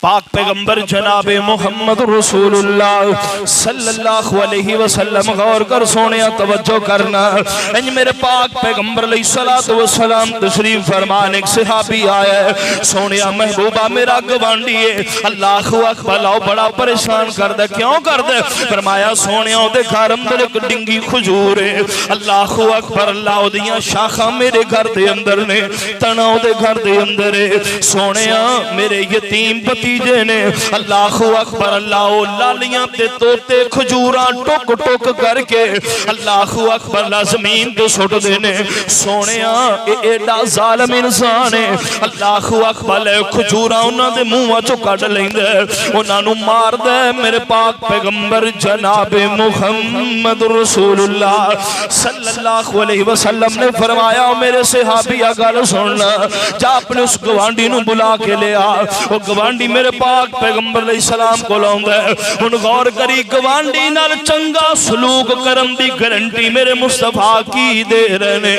Speaker 3: پاک پیغمبر جناب محمد رسول اللہ صلی اللہ علیہ وسلم غور کر سونے توجہ کرنا انج میرے پاک پیغمبر علیہ السلام تشریف فرمان ایک صحابی آیا ہے سونے محبوبہ میرا گوانڈی ہے اللہ اکبر لاؤ بڑا پریشان کر دے کیوں کر دے فرمایا سونے دے گھر اندر ایک ڈنگی خجور ہے اللہ اکبر اللہ دیاں شاخہ میرے گھر دے اندر نے تناؤ دے گھر دے اندر ہے سونے میرے یتیم پتی نے اللہ اکبر اللہ لالیاں تے توتے کھجوراں ٹوک ٹوک کر کے اللہ اکبر اللہ زمین تو سٹ دینے سونیاں ایڈا ظالم انسان ہے اللہ اکبر کھجوراں انہاں دے منہ چوں کڈ لیندے انہاں نوں مار دے میرے پاک پیغمبر جناب محمد رسول اللہ صلی اللہ علیہ وسلم نے فرمایا میرے صحابی گل سننا جا اپنے اس گوانڈی نوں بلا کے لے آ وہ گوانڈی میں میرے پاک پیغمبر علیہ السلام کو لاؤندا ہے ہن غور کری گوانڈی نال چنگا سلوک کرن دی گارنٹی میرے مصطفیٰ کی دے رہے نے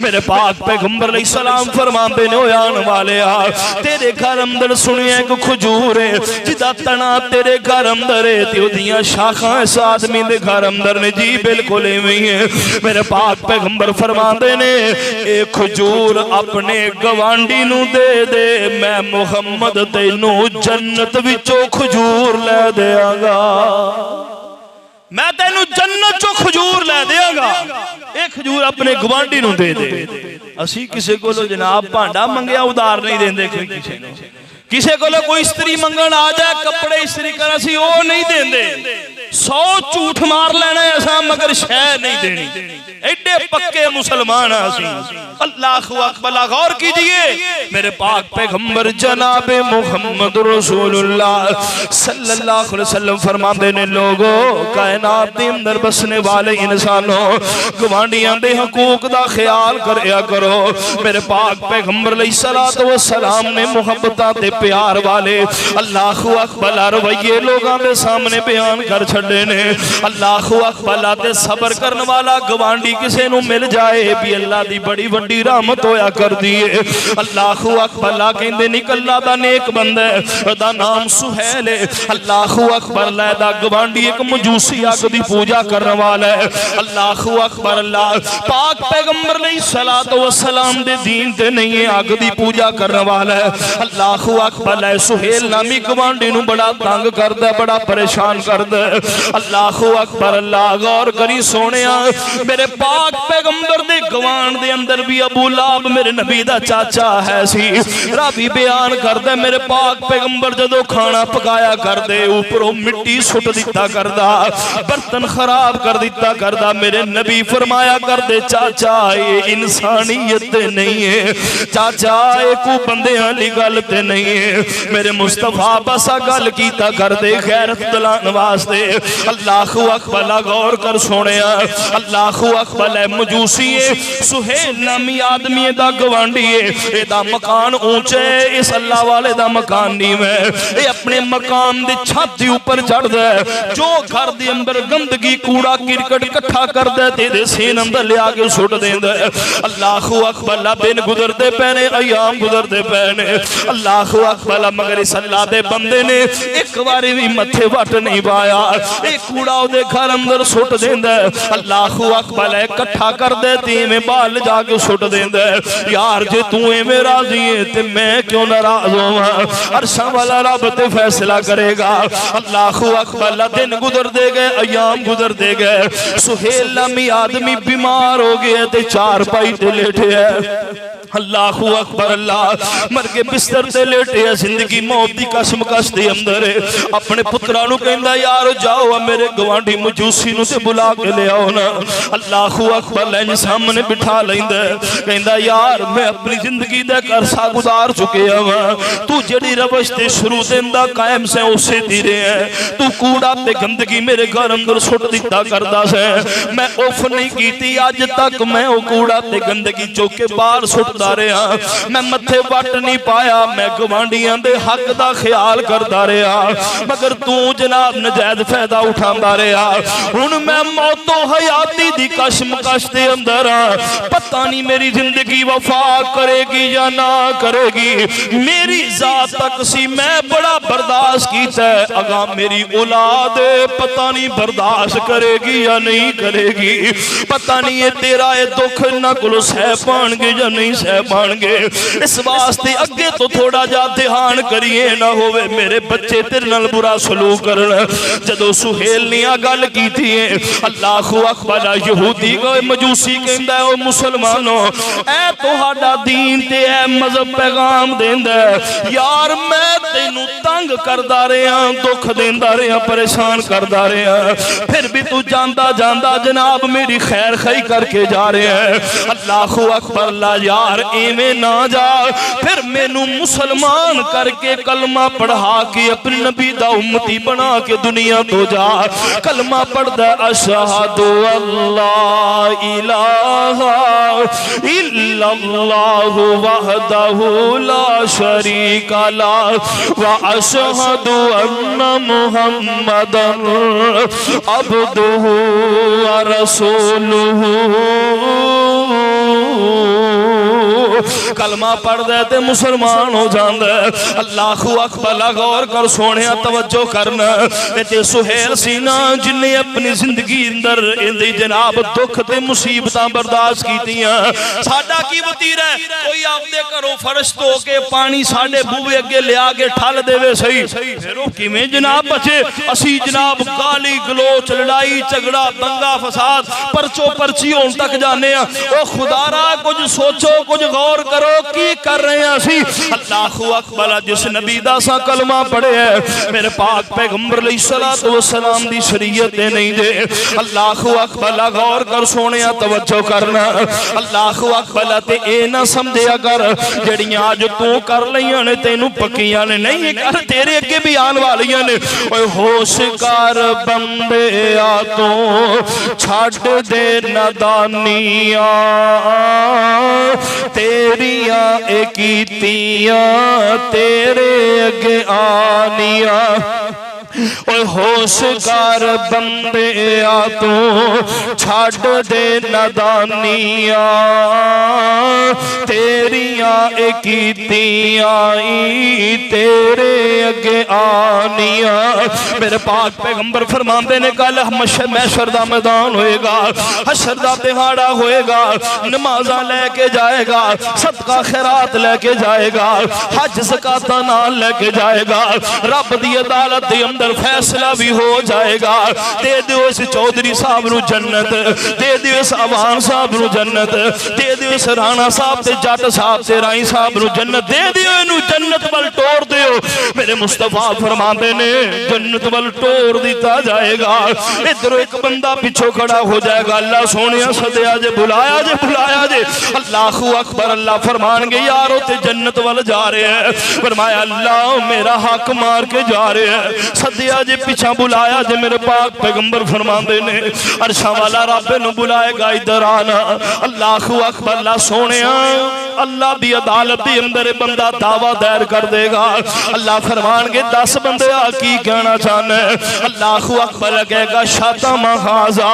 Speaker 3: میرے پاک پیغمبر علیہ السلام فرماندے نے او آن والے تیرے گھر اندر سنیا ایک کھجور ہے جدا تنا تیرے گھر اندر ہے تے اودیاں شاخاں اس آدمی دے گھر اندر نے جی بالکل ایویں ہے میرے پاک پیغمبر فرماندے نے اے کھجور اپنے گوانڈی نو دے دے میں محمد تینوں جنت وچوں کھجور لے دیاں گا میں تینوں جنت چوں کھجور لے دیاں گا ایک کھجور اپنے گوانڈی نو دے دے اسی کسے کو لو جناب بھانڈا منگیا ادار نہیں دیندے کوئی کسے نو کسے کو لو کوئی استری منگن آ جائے کپڑے استری کرا سی وہ نہیں دیندے 100 جھوٹ مار لینا ایسا مگر شے نہیں دینی ایڈے پکے مسلمان آسی اللہ اکبر غور کیجئے میرے پاک پیغمبر جناب محمد رسول اللہ صلی اللہ علیہ وسلم فرماندے نے لوگوں کائنات دے اندر بسنے والے انسانوں گوانڈیاں دے حقوق دا خیال کریا کرو میرے پاک پیغمبر علیہ السلام نے محبتاں تے پیار والے اللہ اکبر رویے لوگاں دے سامنے بیان کر چھڑے نے اللہ اکبر تے صبر کرن والا گوانڈی کسے نو مل جائے بھی اللہ دی بڑی وڈی رحمت ہویا کر دیئے اللہ اکبر کہندے نکلا دا نیک بندہ دا نام سہیل ہے اللہ اکبر دا گوانڈی ایک مجوسی آگ دی پوجا کرنے والا ہے اللہ اکبر اللہ پاک پیغمبر علیہ السلام دے دین تے نہیں ہے آگ دی پوجا کرنے والا ہے اللہ اکبر سہیل نامی گوانڈی نو بڑا تنگ کردہ بڑا پریشان کردہ اللہ اکبر اللہ غور کری سونے میرے پاک پیغمبر دے گوان دے اندر بھی ابو لہب میرے نبی دا چاچا ہے سی راوی بیان کردہ میرے پاک پیغمبر جدو کھانا پکایا کردے اوپروں مٹی سٹ دیتا کردہ برتن خراب کر دیتا کردہ میرے نبی فرمایا کردے چاچا یہ انسانیت نہیں ہے چاچا یہ کو بندیاں لی گلتے نہیں ہے میرے مصطفیٰ بسا گل کیتا کردے غیرت دلان واسطے اللہ اکبر غور کر سونے اللہ اکبر مجوسی سہیل نامی آدمی دا گوانڈی اے دا مکان اونچے اس اللہ والے دا مکان نہیں میں اے اپنے مکان دے چھت دی اوپر چڑھ دے جو گھر دی اندر گندگی کوڑا کرکٹ کٹھا کر دے دے سین اندر لے آگے سٹ دے دے اللہ اکبر دن گزر دے پہنے ایام گزر دے پہنے اللہ اکبر مگر اس اللہ دے بندے نے ایک باری بھی متھے وٹ نہیں پایا ایک کوڑا دے گھر اندر سٹ دے دے اللہ اکبر کٹھا کر دیتی میں بال جا کے سٹ دیں دے یار جے تویں میں راضی ہے تے میں کیوں ناراض ہوں عرشاں والا رب تے فیصلہ کرے گا اللہ اکبر دن گزر دے گئے ایام گزر دے گئے سہیل نامی آدمی بیمار ہو گئے تے چار پائی تے لیٹے ہے اللہ اکبر اللہ مر کے بستر تے لیٹے ہے زندگی موت دی قسم کش دے اندر ہے اپنے پترانو کہندا یار جاؤ میرے گوانڈی مجوسی نو تے بلا کے لے آؤ نا اللہ اکبر لین سامنے بٹھا لیندے کہندا یار میں اپنی زندگی دے عرصہ گزار چکے ہاں تو جڑی روش تے شروع دیندا قائم سے اسے دیرے ہے تو کوڑا تے گندگی میرے گھر اندر سٹ دیتا کردا سے میں اوف نہیں کیتی اج تک میں او کوڑا تے گندگی چوک کے باہر سٹدا رہا میں متھے وٹ نہیں پایا میں گوانڈیاں دے حق دا خیال کردا رہا مگر تو جناب نجائز فائدہ اٹھاندا رہا ہن میں موت و حیاتی دی کشمکش دے اندر پتہ نہیں میری زندگی وفا کرے گی یا نہ کرے گی میری ذات تک سی میں بڑا برداشت کیتا ہے اگا میری اولاد پتہ نہیں برداشت کرے گی یا نہیں کرے گی پتہ نہیں یہ تیرا یہ دکھ نہ کلو سہ پان گے یا نہیں سہ پان گے اس واسطے اگے تو تھوڑا جا دھیان کریے نہ ہوئے میرے بچے تیرے نال برا سلوک کرنا جدو سہیل نے گل کی تھی اللہ اکبر یہودی گئے مجوسی کہندا ہے او مسلمانوں اے توہاڈا دین تے اے مذہب پیغام دیندا ہے یار میں تینوں تنگ کردا رہا دکھ دیندا رہا پریشان کردا رہا پھر بھی تو جاندا جاندا جناب میری خیر خی کر کے جا رہے ہیں اللہ اکبر اللہ یار یار ایویں نہ جا، پھر مینوں مسلمان کر کے کلمہ پڑھا کے اپنے نبی دا امتی بنا کے دنیا تو جا۔ کلمہ پڑھدا اشہد اللہ الہ الا اللہ وحدہ لا شریک لہ واشہد ان محمدا عبدہ ورسولہ۔ کلمہ پڑھ دے تے مسلمان ہو جاندے۔ اللہ اکبر، غور کر سونے توجہ کرنا۔ تے سہیل سینا جن نے اپنی زندگی اندر اندی جناب دکھ تے مصیبتاں برداشت کیتیاں، ساڈا کی وتیرا ہے؟ کوئی آپ دے کرو فرش تو کے پانی ساڈے بوے اگے لیا کے ٹھل دے وے صحیح، پھر او کیویں جناب بچے؟ اسی جناب گالی گلوچ لڑائی جھگڑا دنگا فساد پرچو پرچی ہون تک جانے ہیں۔ او خدا را کچھ سوچو، کچھ غور کرو کی کر رہے ہیں اسی؟ اللہ اکبر، جس نبی دا سا کلمہ پڑھے ہے میرے پاک پیغمبر علیہ الصلوۃ والسلام دی شریعت نہیں دے۔ اللہ اکبر، غور کر سونے توجہ کرنا۔ اللہ اکبر، تے اے نہ سمجھیا کر جڑیاں اج تو کر لیاں نے تینوں پکیاں نے، نہیں کر تیرے اگے بھی آن والیاں نے۔ اوے ہوش کر بندیا تو چھڈ دے نادانیاں، تیریاں اے کیتیاں تیرے اگے آنیاں۔ اوے ہوش کر بندیا تو چھڈ دے نادانیاں، تیریاں اے کیتیاں تیرے اگے آنیاں۔ میرے پاک پیغمبر فرماندے نے کل محشر دا میدان ہوئے گا، حشر دا پہاڑا ہوئے گا، نمازاں لے کے جائے گا، صدقہ خیرات لے کے جائے گا، حج زکات نال لے کے جائے گا، رب دی عدالت دے اندر فیصلہ بھی ہو جائے گا۔ دے دیو اس چودھری صاحب نو جنت، دے دیو اس عوام صاحب نو جنت، دے دیو اس رانا صاحب تے جٹ صاحب تے رائی صاحب نو جنت، دے دیو انو جنت ول ٹور دیو۔ میرے مصطفیٰ فرماندے نے جنت ول ٹور دیتا جائے گا۔ ادھر ایک بندہ پیچھے کھڑا ہو جائے گا، اللہ سونیا سدیا جے بلایا جے بلایا جے۔ اللہ اکبر، اللہ فرمان گے یارو تے جنت ول جا رہے ہیں۔ فرمایا اللہ میرا حق مار کے جا رہے ہیں، سدیا جے پیچھا بلایا جے۔ میرے پاک پیغمبر فرماندے نے عرشاں والا رب نو بلائے گا ادھر آنا۔ اللہ اکبر، اللہ سونیا اللہ دی عدالت دی اندر بندہ دعویٰ دائر کر دے گا۔ اللہ فرمان گے 10 بندے آ کی کہنا چاہنے۔ اللہ اکبر کہے گا شاتم ہاذا،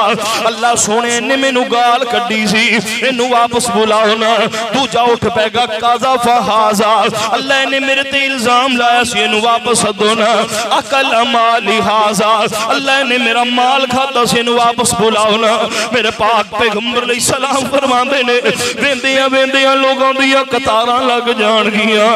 Speaker 3: اللہ سونے نے مینوں گال کڈی سی اینو واپس بلاؤنا۔ دوجا اٹھ پے گا قذف ہاذا، اللہ نے میرے تے الزام لایا سی اینو واپس دونا۔ اکل مالی ہاذا، اللہ نے میرا مال کھاتا سی اینو واپس بلاؤنا۔ میرے پاک پیغمبر علیہ السلام فرماندے نے ویندیاں ویندیاں لوگاں دیاں قطاراں لگ جان گیاں،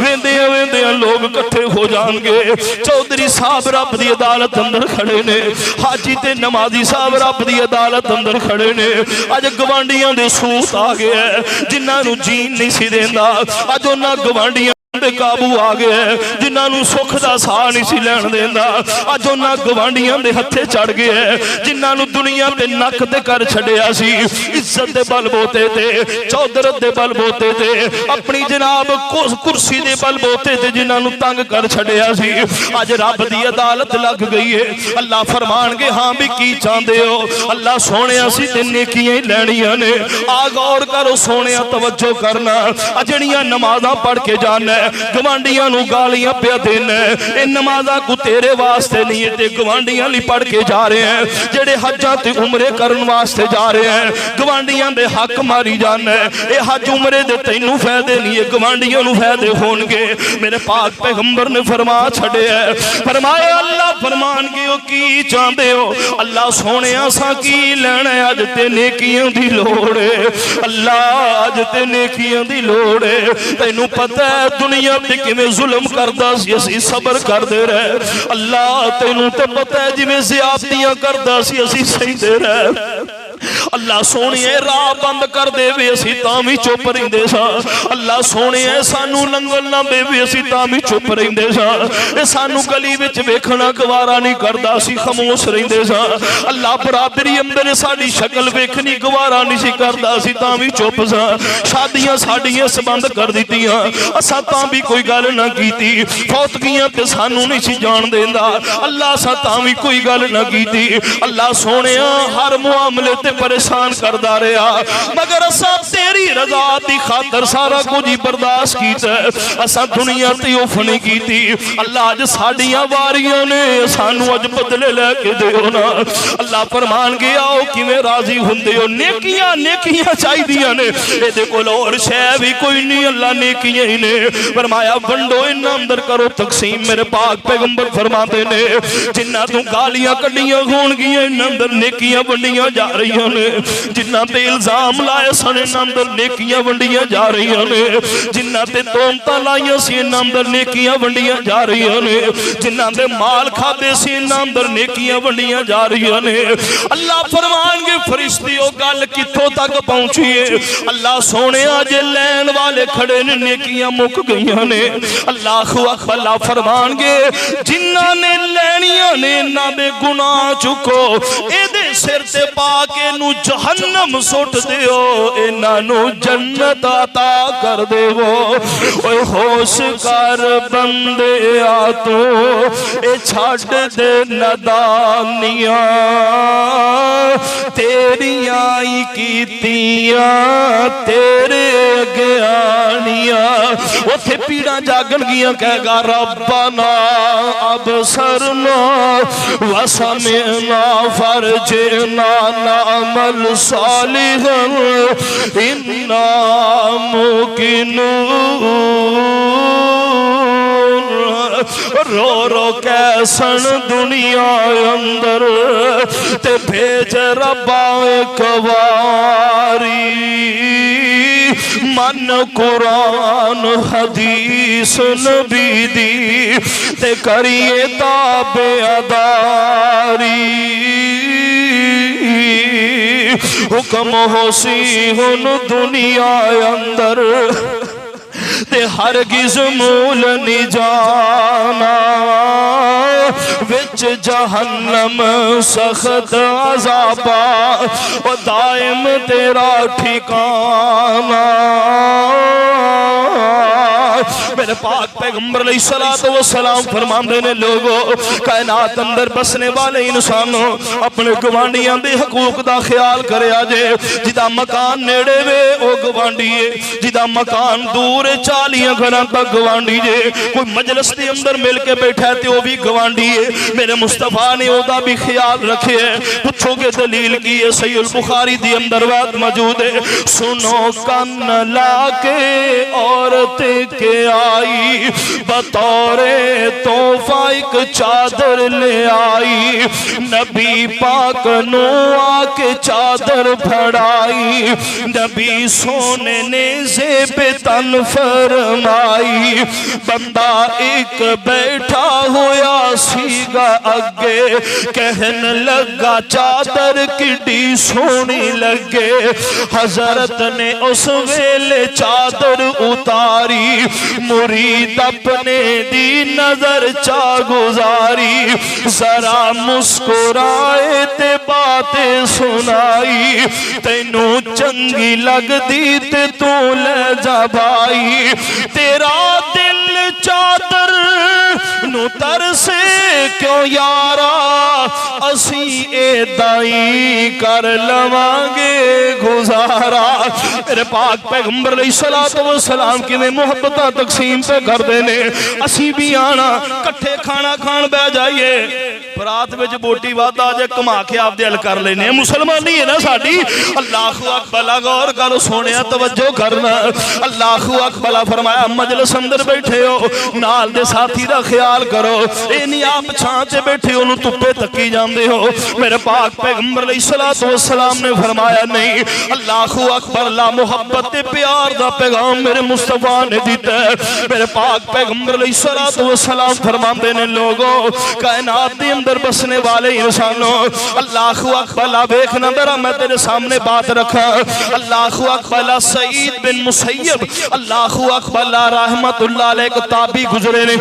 Speaker 3: ویندیاں ویندیاں لوگ کٹھے ہو جان گے۔ چودھری صاحب رب دی عدالت اندر کھڑے نے، حاجی تے نمازی صاحب رب دی عدالت اندر کھڑے نے۔ اج گوانڈیاں دے سوت آ گئے جنہاں نو جین نہیں سی دیندا، اج انہاں گوانڈیاں دے قابو آ گئے جنہاں نو سکھ دا ساہ نہیں سی لین دیندا، اج انہاں گوانڈیاں دے ہتھے چڑھ گئے جنہاں نو دنیا تے نک تے کر چھڈیا سی، عزت دے بل بوتے تے، چودرت دے بل بوتے تے، اپنی جناب کرسی دے بل بوتے تے جنہاں نو تنگ کر چھڈیا سی، اج رب دی عدالت لگ گئی ہے۔ اللہ فرمان گے ہاں بھی کی چاہندے ہو؟ اللہ سونے اسی تے نیکیاں لینیاں نے۔ آ غور کرو سونے توجہ کرنا، اجڑیاں نمازاں پڑھ کے جانا گوانڈیاں نو گالیاں پیا دینا، اے نمازاں کو تیرے واسطے نہیں تے گوانڈیاں لی پڑھ کے جا رہے ہیں، جڑے حجاں تے عمرے کرن واسطے جا رہے ہیں گوانڈیاں دے حق ماری جانا ہے۔ اے حج عمرے دے تینوں فائدے نہیں، گوانڈیاں نو فائدے ہون گے۔ میرے پاک پیغمبر نے فرما چھڑے ہے، فرمایا اللہ فرمان گے او کی چاہندے ہو؟ اللہ سونے اساں کی لینا ہے، اج تے نیکیاں دی لوڑ ہے، اللہ اج تے نیکیاں دی لوڑ ہے۔ تینوں پتہ ہے دنیا تے کیویں ظلم کردا سی اسی صبر کردے رہے، اللہ تینوں تے پتہ ہے جویں زیادتیاں کردا سی اسی سہندے رہے۔ اللہ سونے راہ بند کر دے وے اسی تامی چپ رہندے سا اللہ سونے سانو لنگل نہ دے وے اسی تامی چپ رہندے سا اے سانو گلی وچ ویکھنا گوارا نہیں کردا اسی خاموش رہندے سا اللہ برادری اندر ساڈی شکل ویکھنی گوارا نہیں سی کردا اسی تامی چپ سا شادیاں ساڈیاں بند کر دتیاں اساں تاں بھی کوئی گل نہ کیتی فوتگیاں تے سانو نہیں سی جان دیندا اللہ اساں تاں بھی کوئی گل نہ کیتی اللہ سونے ہر معاملے تے پریشان کردہ رہا مگر اساں تیری رضا دی خاطر سارا کچھ برداشت کیتا ہے اساں دنیا تے اوف نہیں کیتی اللہ اج ساڈیاں واریاں نے سانو اج بدلے لے کے دیو نا اللہ فرمان گیا او کیویں راضی ہوندے ہو نیکیاں نیکیاں چاہیدیاں نے اے دے کول اور شے بھی کوئی نہیں اللہ نیکیاں ہی نے فرمایا ونڈو ان اندر کرو تقسیم میرے پاک پیغمبر فرماتے نے جنہ تو گالیاں کڈیاں ہون گیاں ان اندر نیکیاں ونڈیاں جا رہی نے جنہ تے الزام لائے سن ان اندر نیکیاں ونڈیاں جا رہی نے جنہ تے تومتا لائیاں سی ان اندر نیکیاں ونڈیاں جا رہی نے جنہ تے مال کھادے سی ان اندر نیکیاں ونڈیاں جا رہی نے اللہ فرمان گے فرشتے او گل کتھوں تک پہنچیے اللہ سونے آج لین والے کھڑے نے نیکیاں مک گئیاں نے اللہ اکبر اللہ فرمان گے جنہ نے لینیاں نے نہ دے گناہ چکو اے دے سر تے پاکے نو جہنم سوٹ دیو انہاں نو جنت عطا کر دیو اوے ہوش کر بندے آ تو اے چھاڑ دے ندانیاں تیریاں ہی کیتیاں تیرے گیانیاں اوتھے پیڑاں جاگن گیاں کہے گا ربنا ابصرنا وسمعنا فرجنا نعمل صالحا انا موقنون رو رو کیسن دنیا اندر تے بھیج ربا ایک واری من قرآن حدیث نبی دی تے کریے تابعداری حکم ہو سی ہن دنیا اندر تے ہرگز مول نہیں جانا وچ جہنم سخت عذابا و دائم تیرا ٹھکانا میرے پاک پیغمبر علیہ السلام فرماندے نے لوگوں کائنات اندر بسنے والے انسانوں اپنے گوانڈیاں دے حقوق دا خیال کرے آجے جدا مکان نیڑے وے او گوانڈیے جدا مکان دور 40 گھران تک گوانڈی جے کوئی مجلس دے اندر مل کے بیٹھا ہے تے وہ بھی گوانڈیے میرے مصطفیٰ نے او دا بھی خیال رکھے ہے پوچھو گے دلیل کی ہے صحیح البخاری دی اندر وقت موجود ہے سنو کن لا کے عورت کے آئی بطور تحفہ ایک چادر لے آئی نبی پاک نو آکے چادر پھڑائی نبی سونے نے زیب تن فرمائی بندہ ایک بیٹھا ہویا سیگا اگے کہن لگا چادر کڈی سونی لگے حضرت نے اس ویلے چادر اتاری مرید اپنے دی نظر چا گزاری ذرا مسکرائے تے باتیں سنائی تینو چنگی لگ دی تے تو لے جا بھائی تیرا دل چادر نو ترسے کیوں یارا اسی اے دائی کر لوانگے گزارا میرے پاک پیغمبر علیہ السلام کی میں محبتہ تقسیم پہ کر دینے اسی بھی آنا کٹھے کھانا کھان بے جائیے برات میں جو بوٹی بات آجے کما کے آپ دل کر لینے مسلمانی ہے نا ساڑی اللہ اکبر غور کرو سونیا توجہ کرنا اللہ اکبر فرمایا مجلس اندر بیٹھے ہو نال دے ساتھی دا خیال کرو اے نہیں آپ چھانچے بیٹھے ہو نو تپے تکی جاندے ہو میرے پاک پیغمبر علیہ السلام نے فرمایا نہیں اللہ اکبر اکبر لا محبت پیار دا پیغام میرے مصطفیٰ نے دیتا ہے میرے پاک پیغمبر علیہ الصلوۃ والسلام فرماندے نے لوگوں کائنات دے اندر بسنے والے انسانوں اللہ اکبر لا دیکھنا ذرا میں تیرے سامنے بات رکھا اللہ اکبر لا سعید بن مسیب اللہ اکبر لا رحمت اللہ علیہ تابعی گزرے نے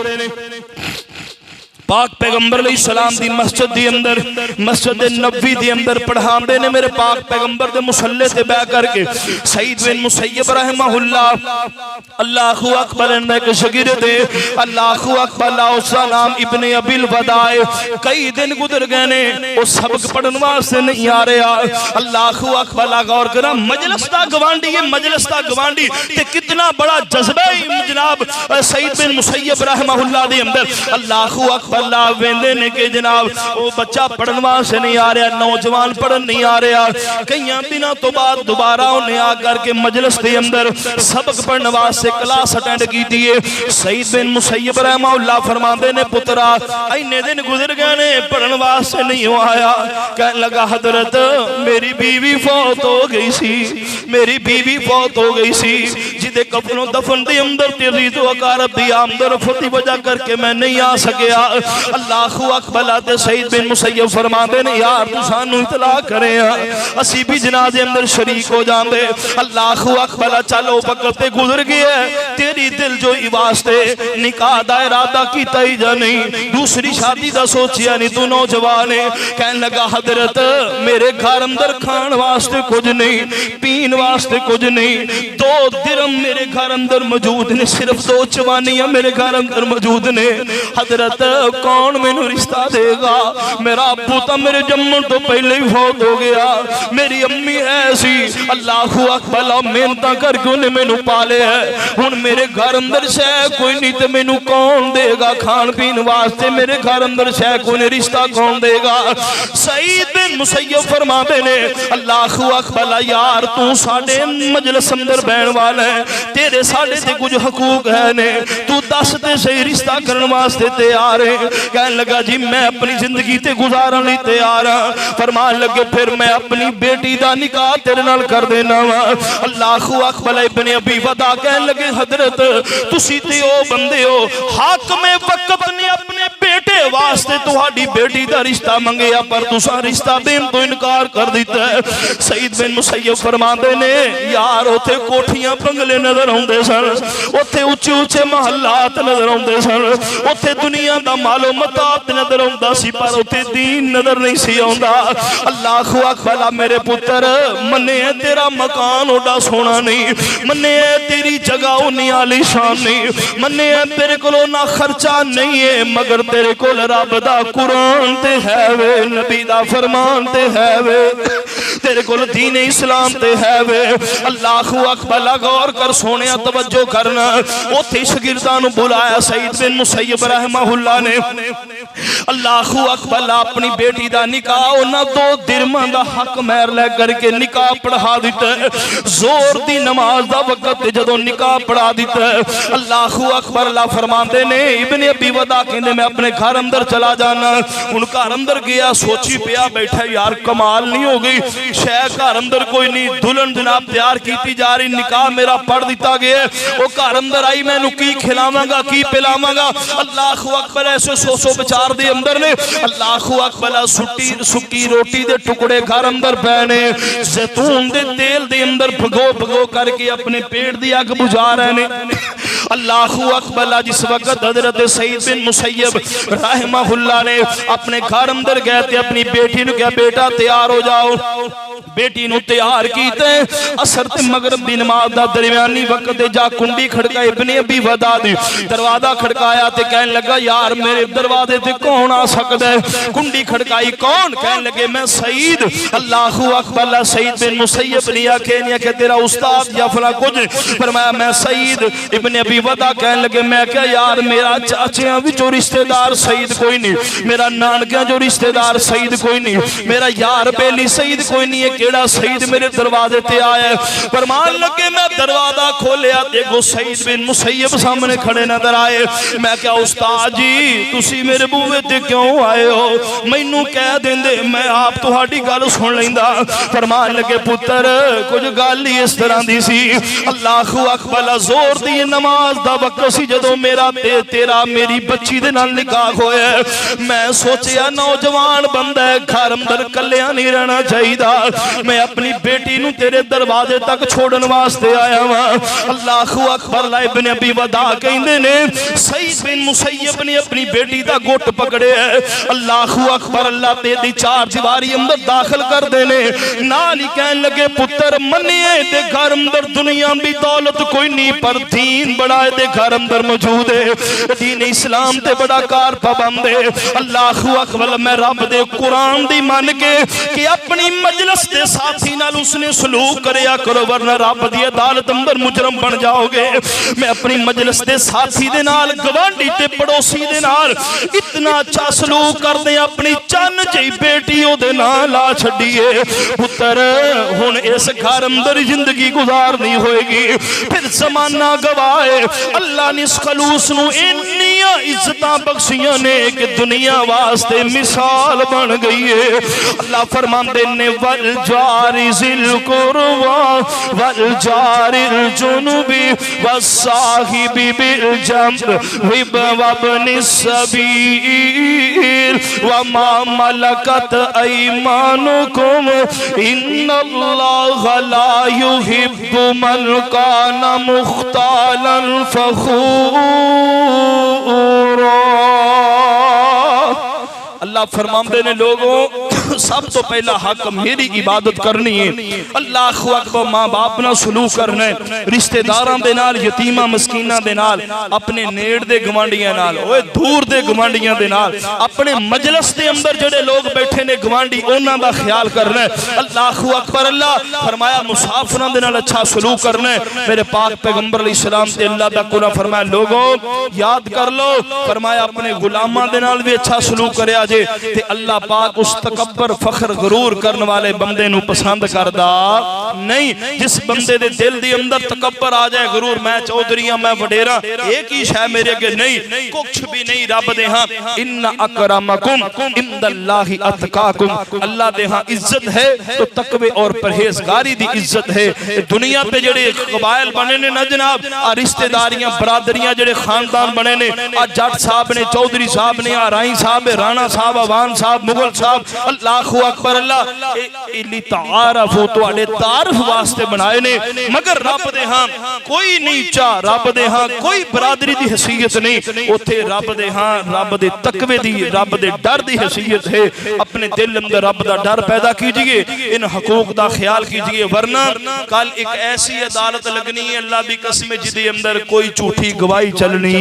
Speaker 3: پاک پیغمبر علیہ السلام دی مسجد دی اندر مسجد نبوی دی اندر پڑھان دے نے میرے پاک پیغمبر دے مصلی تے بیٹھ کر کے سعید بن مسیب رحمہ اللہ اکبر نے ایک شاگرد دے اللہ اکبر اس کا نام ابن ابی الوداع کئی دن گزر گئے نے وہ سبق پڑھن واسطے نہیں آ رہا اللہ اکبر غور کرا مجلس دا گوانڈی ہے مجلس دا گوانڈی تے کتنا بڑا جذبہ جناب سعید بن مسیب رحمہ اللہ دے اندر اللہ اکبر اللہ ویندے نے کہ جناب وہ بچہ پڑھن واسطے نہیں آ رہا نوجوان پڑھن نہیں آ رہا کئیاں دنوں تو بعد دوبارہ انہیں آ کر کے مجلس دے اندر سبق پڑھن واسطے کلاس اٹینڈ کی دیے سعید بن مسیب رحمہ اللہ فرماندے نے پترا اینے دن گزر گئے نے پڑھن واسطے نہیں آیا کہنے لگا حضرت میری بیوی فوت ہو گئی سی میری بیوی فوت ہو گئی سی جدے کفن و دفن دے اندر تیری تو اقارب دی آمد و رفت دی وجہ کر کے میں نہیں آ سکیا اللہ اکبر تے سعید بن مسیب فرماندے نے یار تو سانو اطلاع کرے اسی بھی جنازے اندر شریک ہو جاندے اللہ اکبر چلو وقت تے گزر گیا تیری دل جو واسطے نکاح دا ارادہ کیتا ہی جا نہیں دوسری شادی دا سوچیا نہیں تو نوجوان ہے کہنے لگا حضرت میرے گھر اندر کھان واسطے کچھ نہیں پین واسطے کچھ نہیں 2 درم میرے گھر اندر موجود نے صرف 2 چوانیاں میرے گھر اندر موجود نے حضرت کون میں نو رشتہ دے گا میرا ابو تا میرے جمن تو پہلے ہی فوت ہو گیا میری امی ایسی اللہ اکبر محنت کر کے انہیں میں نو پالے ہے ہن میرے گھر اندر شے کوئی نہیں تے میں نو کون دے گا کھان پین واسطے میرے گھر اندر شے کوئی رشتہ کون دے گا سعید بن مسیب فرماتے نے اللہ اکبر یار تو ساڑھے مجلس اندر بین والا ہے تیرے ساڑھے تے کچھ حقوق ہے نے تو دس تے صحیح رشتہ کرن واسطے تیار ہے کہنے لگا جی میں اپنی زندگی تے گزارن لی تیار ہاں فرمان لگے پھر میں اپنی بیٹی دا نکاح تیرے نال کر دینا اللہ اکبر ابن ابی وداع کہنے لگے حضرت تسی تے او بندے ہو حاکم وقت نے اپنے بیٹے واسطے تہاڈی بیٹی دا رشتہ منگیا پر تساں رشتہ دین تو انکار کر دیتا ہے سعید بن مسیب فرماندے نے یار اوتھے کوٹھیاں بنگلے نظر آوندے سن اوتھے اونچے اونچے محلات نظر آوندے سن اوتھے دنیا دا مال و متاع نظر آوندا سی پر اوتھے دین نظر نہیں سی آوندا اللہ اکبر میرے پتر منے تیرا مکان اوڈا سونا نہیں منے تیری جگہ اونی عالی شان نہیں منے تیرے کولوں نہ خرچہ نہیں ہے مگر تیرے کول رب دا قرآن تے ہے وے نبی دا فرمان تے ہے وے تیرے کول دین اسلام تے ہے وے اللہ اکبر غور کر سونیا توجہ کرنا اوتھے شاگرداں نو بلایا سعید بن مسیب رحمہ اللہ نے اللہ اکبر اپنی بیٹی دا نکاح انہاں 2 درہماں دا حق مہر لے کر کے نکاح پڑھا دیتا ہے زور دی نماز دا وقت جدوں نکاح پڑھا دیتا ہے اللہ اکبر اللہ فرماندے نے ابن ابی وداع کہندے میں اپنے گھر اندر چلا جانا ان گھر اندر گیا سوچی پیا بیٹھا یار کمال نہیں ہو گئی شے گھر اندر کوئی نہیں دلہن جناب تیار کیتی جا رہی نکاح میرا پڑھ دیتا گیا وہ گھر اندر آئی میں نو کی کھلاواں گا کی پلاواں گا اللہ اکبر ایسے سو بچار دے اندر نے اللہ اکبر سکی روٹی دے ٹکڑے گھر اندر پہنے زیتون دے تیل دے اندر بھگو کر کے اپنے پیٹ دی اگ بجھا رہے نے اللہ اکبر جس وقت حضرت سعید بن مسیب رحمہ اللہ نے اپنے گھر اندر گئے تھے اپنی بیٹی نے کہا بیٹا تیار ہو جاؤ بیٹی نو تیار کیتے اثر تے مغرب دی نماز دا درمیانی وقت جا کنڈی کھڑکائی ابن ابی وداع دی دروازہ کھڑکایا تے کہنے لگا یار میرے دروازے تے کون آ سکتا ہے کنڈی کھڑکائی کون کہنے لگے میں سعید اللہ اکبر سعید بن مسیب نے آکھے تیرا استاد یا فلاں کچھ فرمایا میں سعید ابن ابی ابی ودا کہنے لگے میں کہا یار میرا چاچیاں بھی جو رشتہ دار سعید کوئی نہیں، میرا نانکیاں جو رشتہ دار سعید کوئی نہیں، میرا یار بیلی سعید کوئی نہیں ہے، کیڑا سعید میرے دروازے تے آیا ہے۔ فرمان لگے میں دروازہ کھولیا دیکھو سعید بن مسیب سامنے کھڑے نظر آئے۔ میں کہا استاد جی تسی میرے بوے تے کیوں آئے ہو؟ مینوں کہہ دیندے میں آپ تہاڈی گل سن لیندا۔ فرمان لگے پتر کچھ گل ہی اس طرح دی سی، اللہ اکبر زور دی نماز دا وقت سی جدوں میرا تے تیرا میری بچی دے نال نکاح ہویا، میں سوچیا نوجوان بندہ ہے گھر اندر کلیاں نہیں رہنا چاہیے، میں اپنی بیٹی نو تیرے دروازے تک چھوڑن واسطے آیا ہاں۔ اللہ اکبر ابن ابی ودا کہندے نے سعید بن مسیب نے اپنی بیٹی دا گھٹ پکڑے ہے، اللہ اکبر اللہ تیری چار دیواری اندر داخل کر دینے، نال ہی کہنے لگے پتر منیے تے گھر اندر دنیا بھی دولت کوئی نہیں پر دین بڑا ہے تے گھر اندر موجود ہے، دین اسلام تے بڑا کار پابند ہے۔ اللہ اکبر میں رب دے قرآن دی مان کے کہ اپنی مجلس دے ساتھی نال اس نے سلوک کریا کرو ورنہ رب دی عدالت اندر مجرم بن جاؤ گے۔ میں اپنی مجلس دے ساتھی دے نال گوانڈی تے پڑوسی دے نال اتنا اچھا سلوک کر دے اپنی چن جی بیٹی او دے نال آ چھڈیے پتر ہن اس گھر اندر زندگی گزارنی ہوئے گی، پھر زمانہ گواہ اللہ نے اس خلوص نو انیاں عزتاں بخشیاں نے کہ دنیا واسطے مثال بن گئی ہے۔ اللہ فرماندے نے والجار ذل قربا والجار الجنوب والصاحب بالجنب وابن السبیل وما ملکت ایمانکم ان اللہ لا يحب من کان مختالا فخورا۔ اللہ فرماندے نے لوگوں سب تو پہلا حق میری عبادت کرنی ہے، اللہ اکبر ماں باپ نہ سلوک کرنا ہے، رشتہ داراں دے نال یتیماں مسکیناں دے نال، اپنے نیڑ دے گوانڈیاں نال، اوے دور دے گوانڈیاں دے نال، اپنے مجلس دے اندر جڑے لوگ بیٹھے نے گوانڈی انہاں دا خیال کرنا ہے۔ اللہ اکبر اللہ فرمایا مسافراں دے نال اچھا سلوک کرنا ہے۔ میرے پاک پیغمبر علیہ السلام تے اللہ دا قرآن فرمایا لوگوں یاد کر لو، فرمایا اپنے غلاماں دے نال بھی اچھا سلوک کریا جے تے اللہ پاک اس تکبر فخر غرور کرنے والے بندے نو پسند کردا نہیں۔ جس بندے دے دل دی اندر تکبر آ جائے غرور میں چودھریاں میں وڈیرا ایک ہی شے میرے اگے نہیں کچھ بھی نہیں، رب دے ہاں ان اکرمکم عند اللہ اتقاکم، اللہ دے ہاں عزت ہے تو تقوی اور پرہیزگاری دی عزت ہے۔ دنیا پہ جڑے قبائل بنے نے نا جناب رشتہ داریاں برادریاں جڑے خاندان بنے نے جٹ صاحب نے چودھری صاحب نے رائی صاحب رانا صاحب عوان صاحب مغل صاحب اللہ اکبر اللہ الی تعارفو تو اڈے تعارف واسطے بنائے نے، مگر رب دے ہاں کوئی نیچا رب دے ہاں کوئی برادری دی حیثیت نہیں، اوتھے رب دے ہاں رب دے تقوی دی رب دے ڈر دی حیثیت ہے۔ اپنے دل اندر رب دا ڈر پیدا کیجئے، ان حقوق دا خیال کیجئے ورنہ کل ایک ایسی عدالت لگنی ہے اللہ دی قسم جدی اندر کوئی جھوٹی گواہی چلنی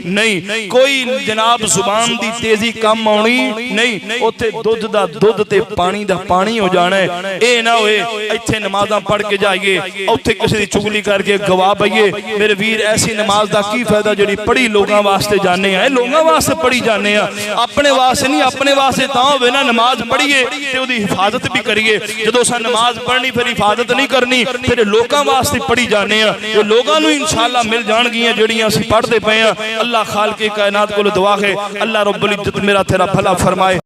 Speaker 3: نہیں، کوئی جناب زبان دی تیزی کم آنی نہیں، اوتھے دودھ دا دودھ تے پانی دا پانی ہو جانا ہے۔ اے نہ ہوئے ایتھے نمازاں پڑھ کے جائیے اوتھے کسی دی چگلی کر کے گواہ بئیے، میرے ویر ایسی نماز دا کی فائدہ جڑی پڑھی لوگاں واسطے جانے ہیں، لوگاں واسطے پڑھی جانے ہیں، اپنے واسطے نہیں، اپنے واسطے تاں ہوئے نا نماز پڑھیے تے او دی حفاظت بھی کریے، جدو سا نماز پڑھنی پھر حفاظت نہیں کرنی پھر لوگاں واسطے پڑھی جانے ہیں، یہ لوگاں نو انشاءاللہ مل جان گیاں جڑیاں سی پڑھ دے پئے ہیں۔ اللہ خالق کائنات کو دعا ہے اللہ رب العزت میرا تیرا بھلا فرمائے۔